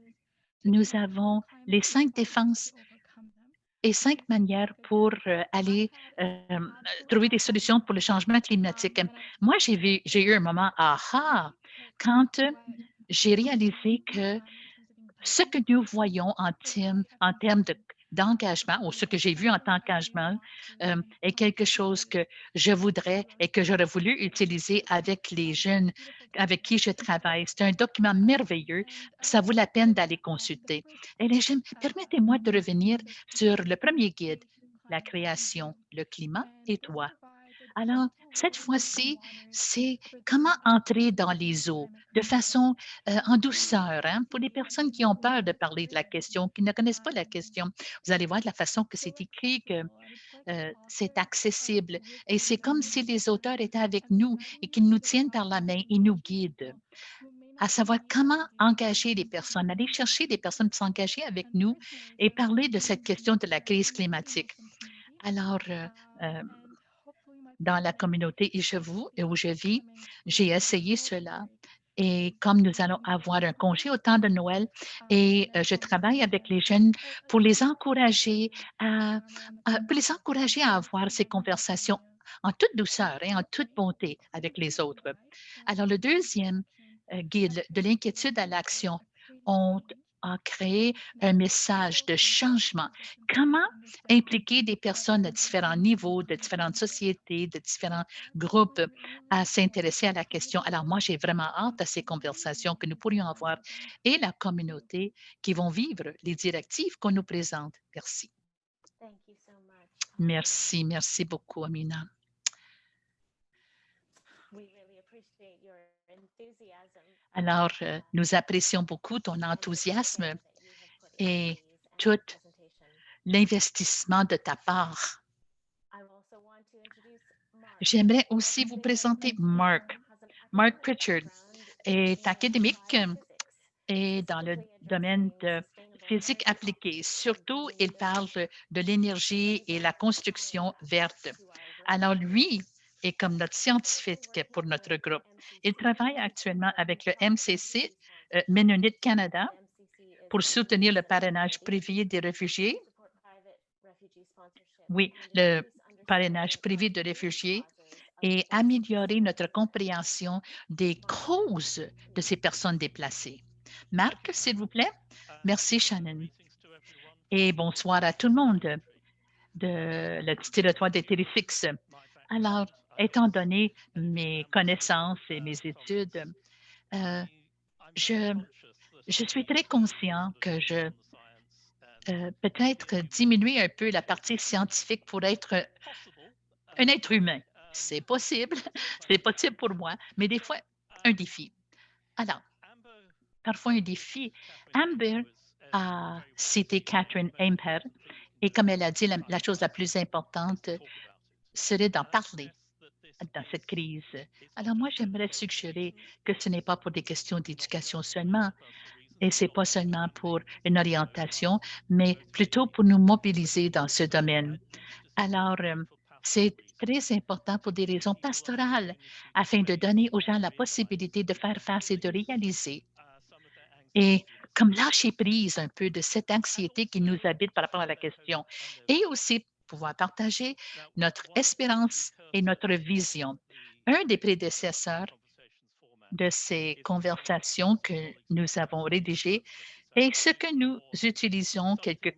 nous avons les 5 défenses et 5 manières pour aller trouver des solutions pour le changement climatique. Moi, j'ai eu un moment aha quand j'ai réalisé que ce que nous voyons en termes d'engagement, ou ce que j'ai vu en tant qu'engagement, est quelque chose que je voudrais et que j'aurais voulu utiliser avec les jeunes avec qui je travaille. C'est un document merveilleux. Ça vaut la peine d'aller consulter. Et les jeunes, permettez-moi de revenir sur le premier guide, la création, le climat et toi. Alors, cette fois-ci, c'est comment entrer dans les eaux de façon en douceur. Hein, pour les personnes qui ont peur de parler de la question, qui ne connaissent pas la question, vous allez voir de la façon que c'est écrit, que c'est accessible. Et c'est comme si les auteurs étaient avec nous et qu'ils nous tiennent par la main et nous guident à savoir comment engager les personnes, aller chercher des personnes pour s'engager avec nous et parler de cette question de la crise climatique. Alors, dans la communauté où je vis, j'ai essayé cela. Et comme nous allons avoir un congé au temps de Noël, et je travaille avec les jeunes pour les encourager à avoir ces conversations en toute douceur et en toute bonté avec les autres. Alors, le 2e guide de l'inquiétude à l'action, on a créé un message de changement. Comment impliquer des personnes de différents niveaux, de différentes sociétés, de différents groupes à s'intéresser à la question. Alors moi, j'ai vraiment hâte à ces conversations que nous pourrions avoir et la communauté qui vont vivre les directives qu'on nous présente. Merci. Merci, merci beaucoup, Amina. Alors, nous apprécions beaucoup ton enthousiasme et tout l'investissement de ta part. J'aimerais aussi vous présenter Mark. Mark Pritchard est académique et dans le domaine de physique appliquée. Surtout, il parle de l'énergie et la construction verte. Alors, lui est comme notre scientifique pour notre groupe. Il travaille actuellement avec le MCC, Mennonite Canada, pour soutenir le parrainage privé des réfugiés. Oui, le parrainage privé de réfugiés et améliorer notre compréhension des causes de ces personnes déplacées. Marc, s'il vous plaît. Merci, Shannon. Et bonsoir à tout le monde de le territoire des Terrifix. Alors, étant donné mes connaissances et mes études, je suis très conscient que je peut-être diminuer un peu la partie scientifique pour être un être humain. C'est possible, c'est possible pour moi, mais des fois, un défi. Alors, parfois un défi. Amber a cité Catherine Amper et comme elle a dit, la chose la plus importante serait d'en parler dans cette crise. Alors moi, j'aimerais suggérer que ce n'est pas pour des questions d'éducation seulement, et ce n'est pas seulement pour une orientation, mais plutôt pour nous mobiliser dans ce domaine. Alors, c'est très important pour des raisons pastorales, afin de donner aux gens la possibilité de faire face et de réaliser. Et comme lâcher prise un peu de cette anxiété qui nous habite par rapport à la question. Et aussi pouvoir partager notre espérance et notre vision. Un des prédécesseurs de ces conversations que nous avons rédigées est ce que nous utilisons, quelques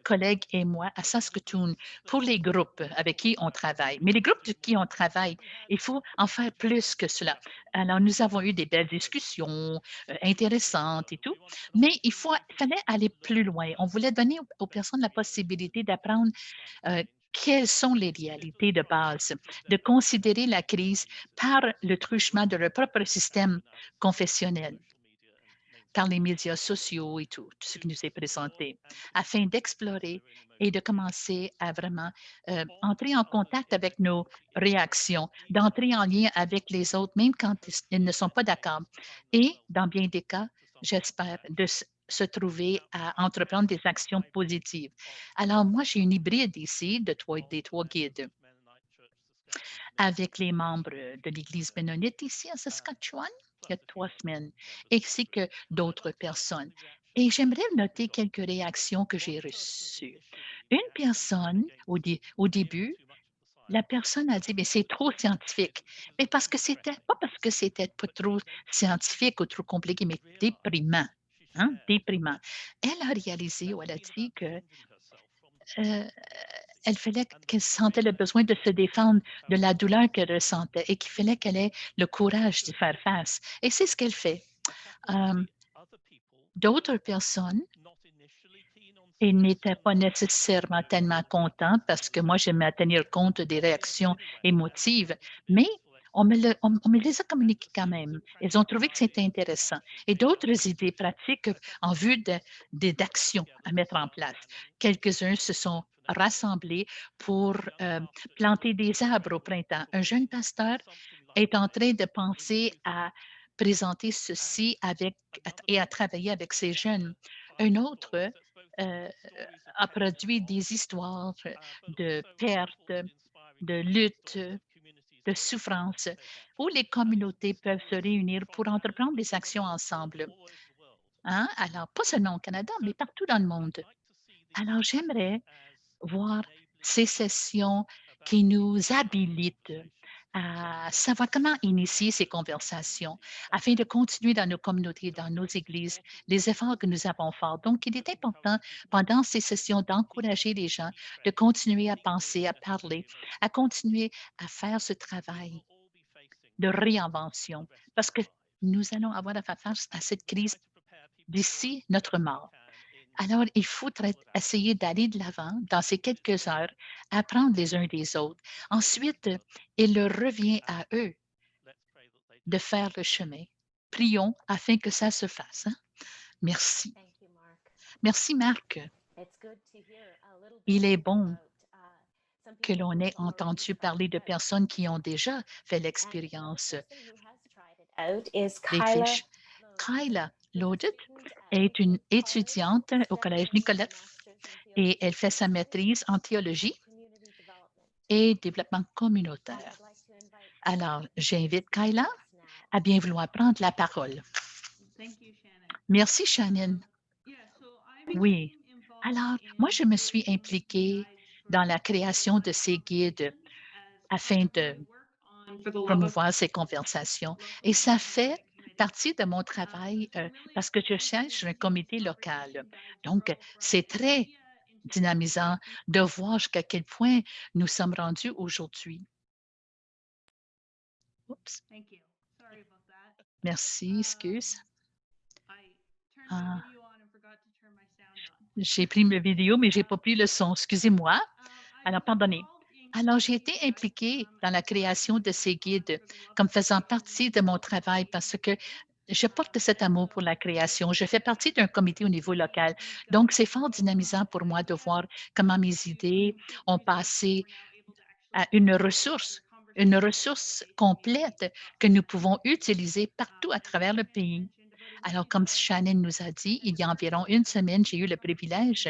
collègues et moi, à Saskatoon, pour les groupes avec qui on travaille. Mais les groupes de qui on travaille, il faut en faire plus que cela. Alors, nous avons eu des belles discussions intéressantes et tout, mais il fallait aller plus loin. On voulait donner aux personnes la possibilité d'apprendre quelles sont les réalités de base, de considérer la crise par le truchement de leur propre système confessionnel, par les médias sociaux et tout ce qui nous est présenté, afin d'explorer et de commencer à vraiment entrer en contact avec nos réactions, d'entrer en lien avec les autres, même quand ils ne sont pas d'accord. Et dans bien des cas, j'espère, de se trouver à entreprendre des actions positives. Alors, moi, j'ai une hybride ici des trois guides avec les membres de l'Église mennonite ici à Saskatchewan, il y a 3 semaines, ainsi que d'autres personnes. Et j'aimerais noter quelques réactions que j'ai reçues. Une personne, au début, la personne a dit, mais c'est trop scientifique. Mais pas parce que c'était pas trop scientifique ou trop compliqué, mais déprimant. Hein, déprimant. Elle a réalisé ou elle a dit que qu'elle sentait le besoin de se défendre de la douleur qu'elle ressentait et qu'il fallait qu'elle ait le courage de faire face. Et c'est ce qu'elle fait. D'autres personnes, ils n'étaient pas nécessairement tellement contents parce que moi, j'aimais tenir compte des réactions émotives, mais on me les a communiquées quand même. Ils ont trouvé que c'était intéressant. Et d'autres idées pratiques en vue d'actions à mettre en place. Quelques-uns se sont rassemblés pour planter des arbres au printemps. Un jeune pasteur est en train de penser à présenter ceci et à travailler avec ces jeunes. Un autre a produit des histoires de perte, de lutte, de souffrance, où les communautés peuvent se réunir pour entreprendre des actions ensemble. Hein? Alors, pas seulement au Canada, mais partout dans le monde. Alors, j'aimerais voir ces sessions qui nous habilitent à savoir comment initier ces conversations afin de continuer dans nos communautés, dans nos églises, les efforts que nous avons faits. Donc, il est important pendant ces sessions d'encourager les gens de continuer à penser, à parler, à continuer à faire ce travail de réinvention parce que nous allons avoir à faire face à cette crise d'ici notre mort. Alors, il faudrait essayer d'aller de l'avant dans ces quelques heures, apprendre les uns des autres. Ensuite, il leur revient à eux de faire le chemin. Prions afin que ça se fasse. Hein? Merci. Merci, Marc. Il est bon que l'on ait entendu parler de personnes qui ont déjà fait l'expérience des fiches. Kyla Lodet est une étudiante au Collège Nicolette et elle fait sa maîtrise en théologie et développement communautaire. Alors, j'invite Kyla à bien vouloir prendre la parole. Merci, Shannon. Oui. Alors, moi, je me suis impliquée dans la création de ces guides afin de promouvoir ces conversations. Et ça fait partie de mon travail parce que je cherche un comité local. Donc, c'est très dynamisant de voir jusqu'à quel point nous sommes rendus aujourd'hui. Oups. Merci, excuse. J'ai pris ma vidéo, mais je n'ai pas pris le son. Excusez-moi. Alors, pardonnez. Alors, j'ai été impliquée dans la création de ces guides comme faisant partie de mon travail parce que je porte cet amour pour la création. Je fais partie d'un comité au niveau local. Donc, c'est fort dynamisant pour moi de voir comment mes idées ont passé à une ressource complète que nous pouvons utiliser partout à travers le pays. Alors, comme Shannon nous a dit, il y a environ une semaine, j'ai eu le privilège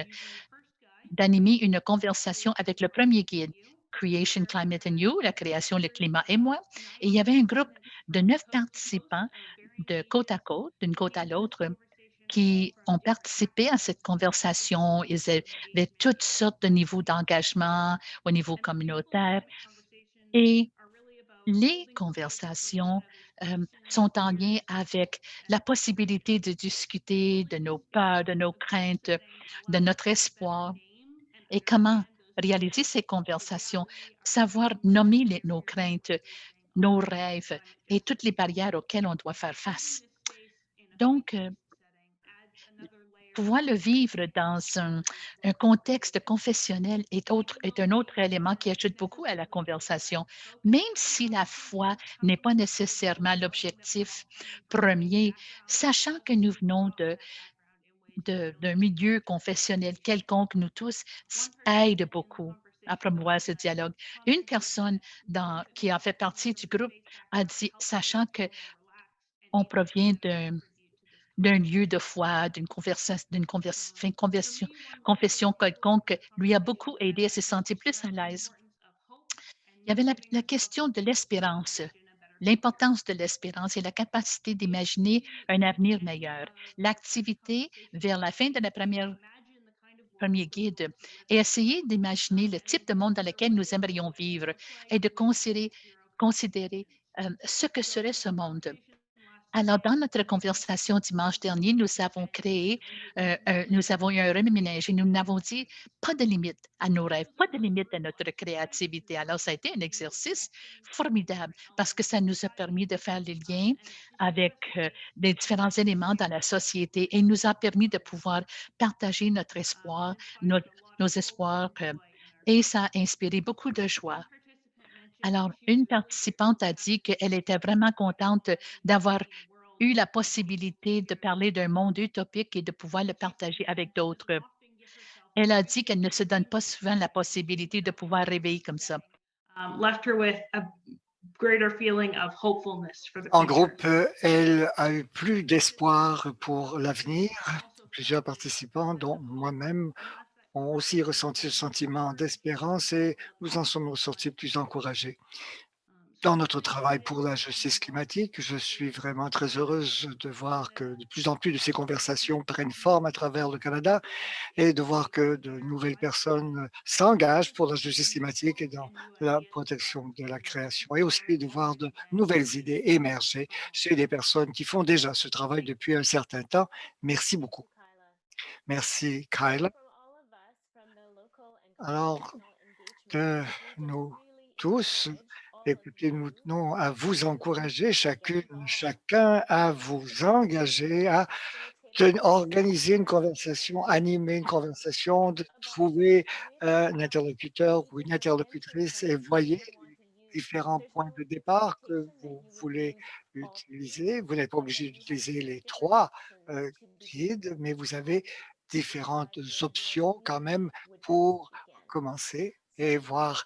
d'animer une conversation avec le premier guide, Creation, Climate and You, la création, le climat et moi. Et il y avait un groupe de 9 participants de côte à côte, d'une côte à l'autre, qui ont participé à cette conversation. Ils avaient toutes sortes de niveaux d'engagement au niveau communautaire. Et les conversations sont en lien avec la possibilité de discuter de nos peurs, de nos craintes, de notre espoir et comment réaliser ces conversations, savoir nommer nos craintes, nos rêves et toutes les barrières auxquelles on doit faire face. Donc, pouvoir le vivre dans un contexte confessionnel est un autre élément qui ajoute beaucoup à la conversation. Même si la foi n'est pas nécessairement l'objectif premier, sachant que nous venons d'un milieu confessionnel quelconque, nous tous, aide beaucoup à promouvoir ce dialogue. Une personne qui a fait partie du groupe a dit, sachant qu'on provient d'un lieu de foi, d'une confession quelconque, lui a beaucoup aidé à se sentir plus à l'aise. Il y avait la question de l'espérance, l'importance de l'espérance et la capacité d'imaginer un avenir meilleur. L'activité vers la fin de la premier guide et essayer d'imaginer le type de monde dans lequel nous aimerions vivre et de considérer ce que serait ce monde. Alors, dans notre conversation dimanche dernier, nous avons nous avons eu un remue-ménage et nous n'avons dit pas de limite à nos rêves, pas de limite à notre créativité. Alors, ça a été un exercice formidable parce que ça nous a permis de faire les liens avec les différents éléments dans la société et nous a permis de pouvoir partager notre espoir, nos espoirs et ça a inspiré beaucoup de joie. Alors, une participante a dit qu'elle était vraiment contente d'avoir eu la possibilité de parler d'un monde utopique et de pouvoir le partager avec d'autres. Elle a dit qu'elle ne se donne pas souvent la possibilité de pouvoir rêver comme ça. En groupe, elle a eu plus d'espoir pour l'avenir. Plusieurs participants, dont moi-même, ont aussi ressenti ce sentiment d'espérance et nous en sommes ressortis plus encouragés. dans notre travail pour la justice climatique. Je suis vraiment très heureuse de voir que de plus en plus de ces conversations prennent forme à travers le Canada et de voir que de nouvelles personnes s'engagent pour la justice climatique et dans la protection de la création, et aussi de voir de nouvelles idées émerger chez des personnes qui font déjà ce travail depuis un certain temps. Merci beaucoup. Merci, Kyle. Alors, de nous tous, écoutez, nous tenons à vous encourager, chacune, chacun, à vous engager, à organiser une conversation, animer une conversation, de trouver un interlocuteur ou une interlocutrice et voyez les différents points de départ que vous voulez utiliser. Vous n'êtes pas obligé d'utiliser les 3 guides, mais vous avez différentes options quand même pour commencer et voir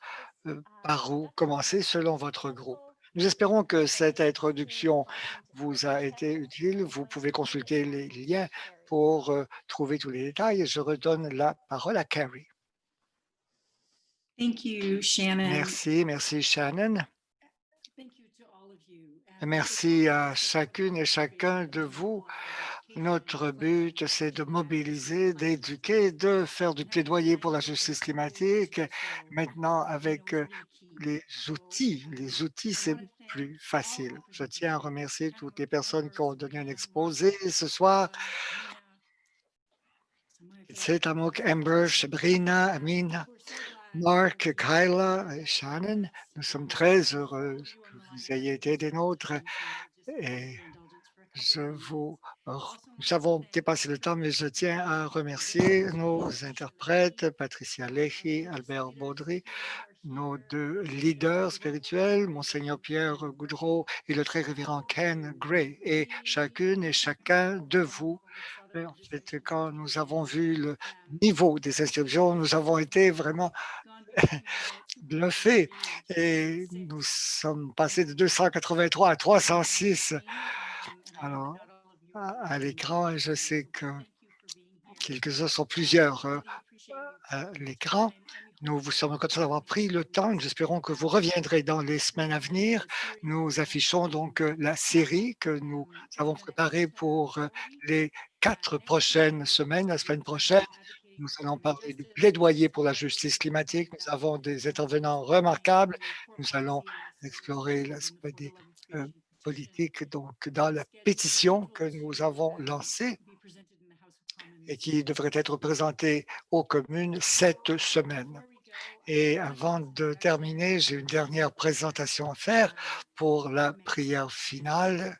par où commencer selon votre groupe. Nous espérons que cette introduction vous a été utile. Vous pouvez consulter les liens pour trouver tous les détails. Je redonne la parole à Carrie. Thank you, Shannon. Merci Shannon. Thank you to all of you. Et merci à chacune et chacun de vous. Notre but, c'est de mobiliser, d'éduquer, de faire du plaidoyer pour la justice climatique. Maintenant, avec les outils, c'est plus facile. Je tiens à remercier toutes les personnes qui ont donné un exposé ce soir. C'est Amok, Amber, Sabrina, Amina, Mark, Kyla et Shannon. Nous sommes très heureux que vous ayez été des nôtres et nous avons dépassé le temps, mais je tiens à remercier nos interprètes, Patricia Lehi, Albert Baudry, nos 2 leaders spirituels, Monseigneur Pierre Goudreau et le très révérend Ken Gray, et chacune et chacun de vous. En fait, quand nous avons vu le niveau des inscriptions, nous avons été vraiment bluffés et nous sommes passés de 283 à 306. Alors, à l'écran, et je sais que quelques-uns sont plusieurs à l'écran. Nous vous sommes contents d'avoir pris le temps. Nous espérons que vous reviendrez dans les semaines à venir. Nous affichons donc la série que nous avons préparée pour les 4 prochaines semaines. La semaine prochaine, nous allons parler du plaidoyer pour la justice climatique. Nous avons des intervenants remarquables. Nous allons explorer l'aspect des politiques donc dans la pétition que nous avons lancée et qui devrait être présentée aux communes cette semaine. Et avant de terminer, j'ai une dernière présentation à faire pour la prière finale.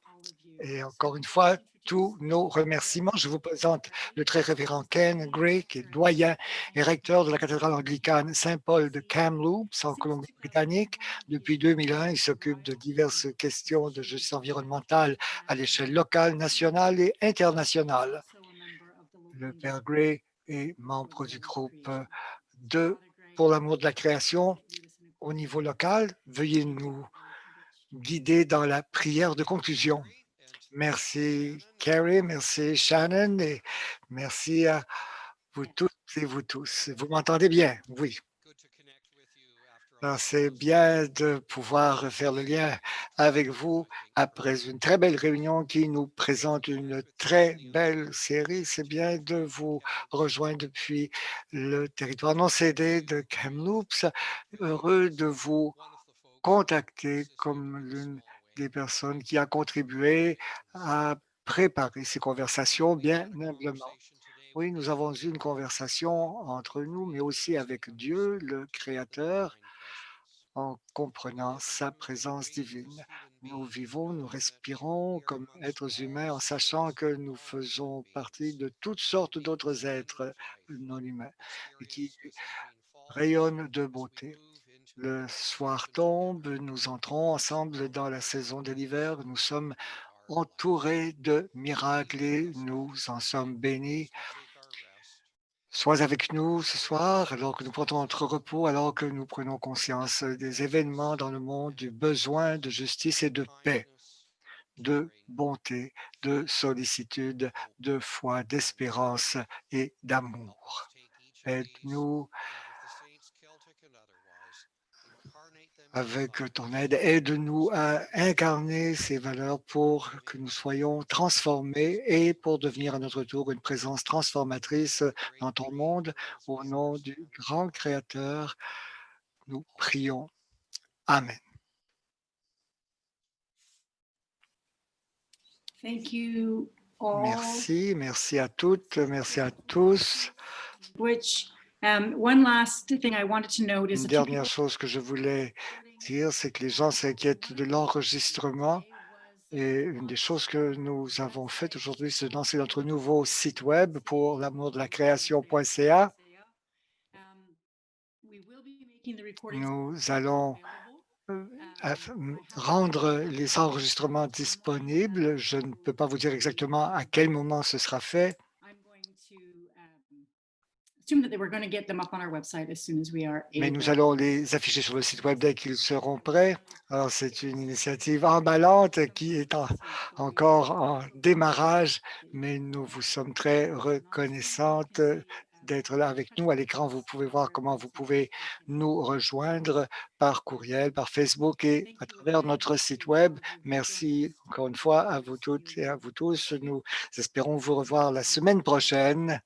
Et encore une fois, tous nos remerciements. Je vous présente le très révérend Ken Gray, qui est doyen et recteur de la cathédrale anglicane Saint-Paul de Kamloops en Colombie-Britannique. Depuis 2001, il s'occupe de diverses questions de justice environnementale à l'échelle locale, nationale et internationale. Le Père Gray est membre du groupe pour l'amour de la création au niveau local. Veuillez nous guider dans la prière de conclusion. Merci Carrie, merci Shannon et merci à vous toutes et vous tous. Vous m'entendez bien? Oui. C'est bien de pouvoir faire le lien avec vous après une très belle réunion qui nous présente une très belle série. C'est bien de vous rejoindre depuis le territoire non cédé de Kamloops. Heureux de vous contacter comme l'une des personnes qui a contribué à préparer ces conversations bien humblement. Oui, nous avons eu une conversation entre nous, mais aussi avec Dieu, le Créateur, en comprenant sa présence divine. Nous vivons, nous respirons comme êtres humains en sachant que nous faisons partie de toutes sortes d'autres êtres non humains et qui rayonnent de beauté. Le soir tombe, nous entrons ensemble dans la saison de l'hiver, nous sommes entourés de miracles et nous en sommes bénis. Sois avec nous ce soir, alors que nous portons notre repos, alors que nous prenons conscience des événements dans le monde, du besoin de justice et de paix, de bonté, de sollicitude, de foi, d'espérance et d'amour. Aide-nous avec ton aide, aide-nous à incarner ces valeurs pour que nous soyons transformés et pour devenir à notre tour une présence transformatrice dans ton monde. Au nom du grand Créateur, nous prions. Amen. Thank you all. Merci, merci à toutes, merci à tous. Which, one last thing I wanted to note is Une a few dernière people chose que je voulais dire, c'est que les gens s'inquiètent de l'enregistrement. Et une des choses que nous avons faites aujourd'hui, c'est de lancer notre nouveau site web pour l'amour de la création.ca. Nous allons rendre les enregistrements disponibles. Je ne peux pas vous dire exactement à quel moment ce sera fait. Mais nous allons les afficher sur le site web dès qu'ils seront prêts. Alors, c'est une initiative emballante qui est encore en démarrage, mais nous vous sommes très reconnaissantes d'être là avec nous. À l'écran, vous pouvez voir comment vous pouvez nous rejoindre par courriel, par Facebook et à travers notre site web. Merci encore une fois à vous toutes et à vous tous. Nous espérons vous revoir la semaine prochaine.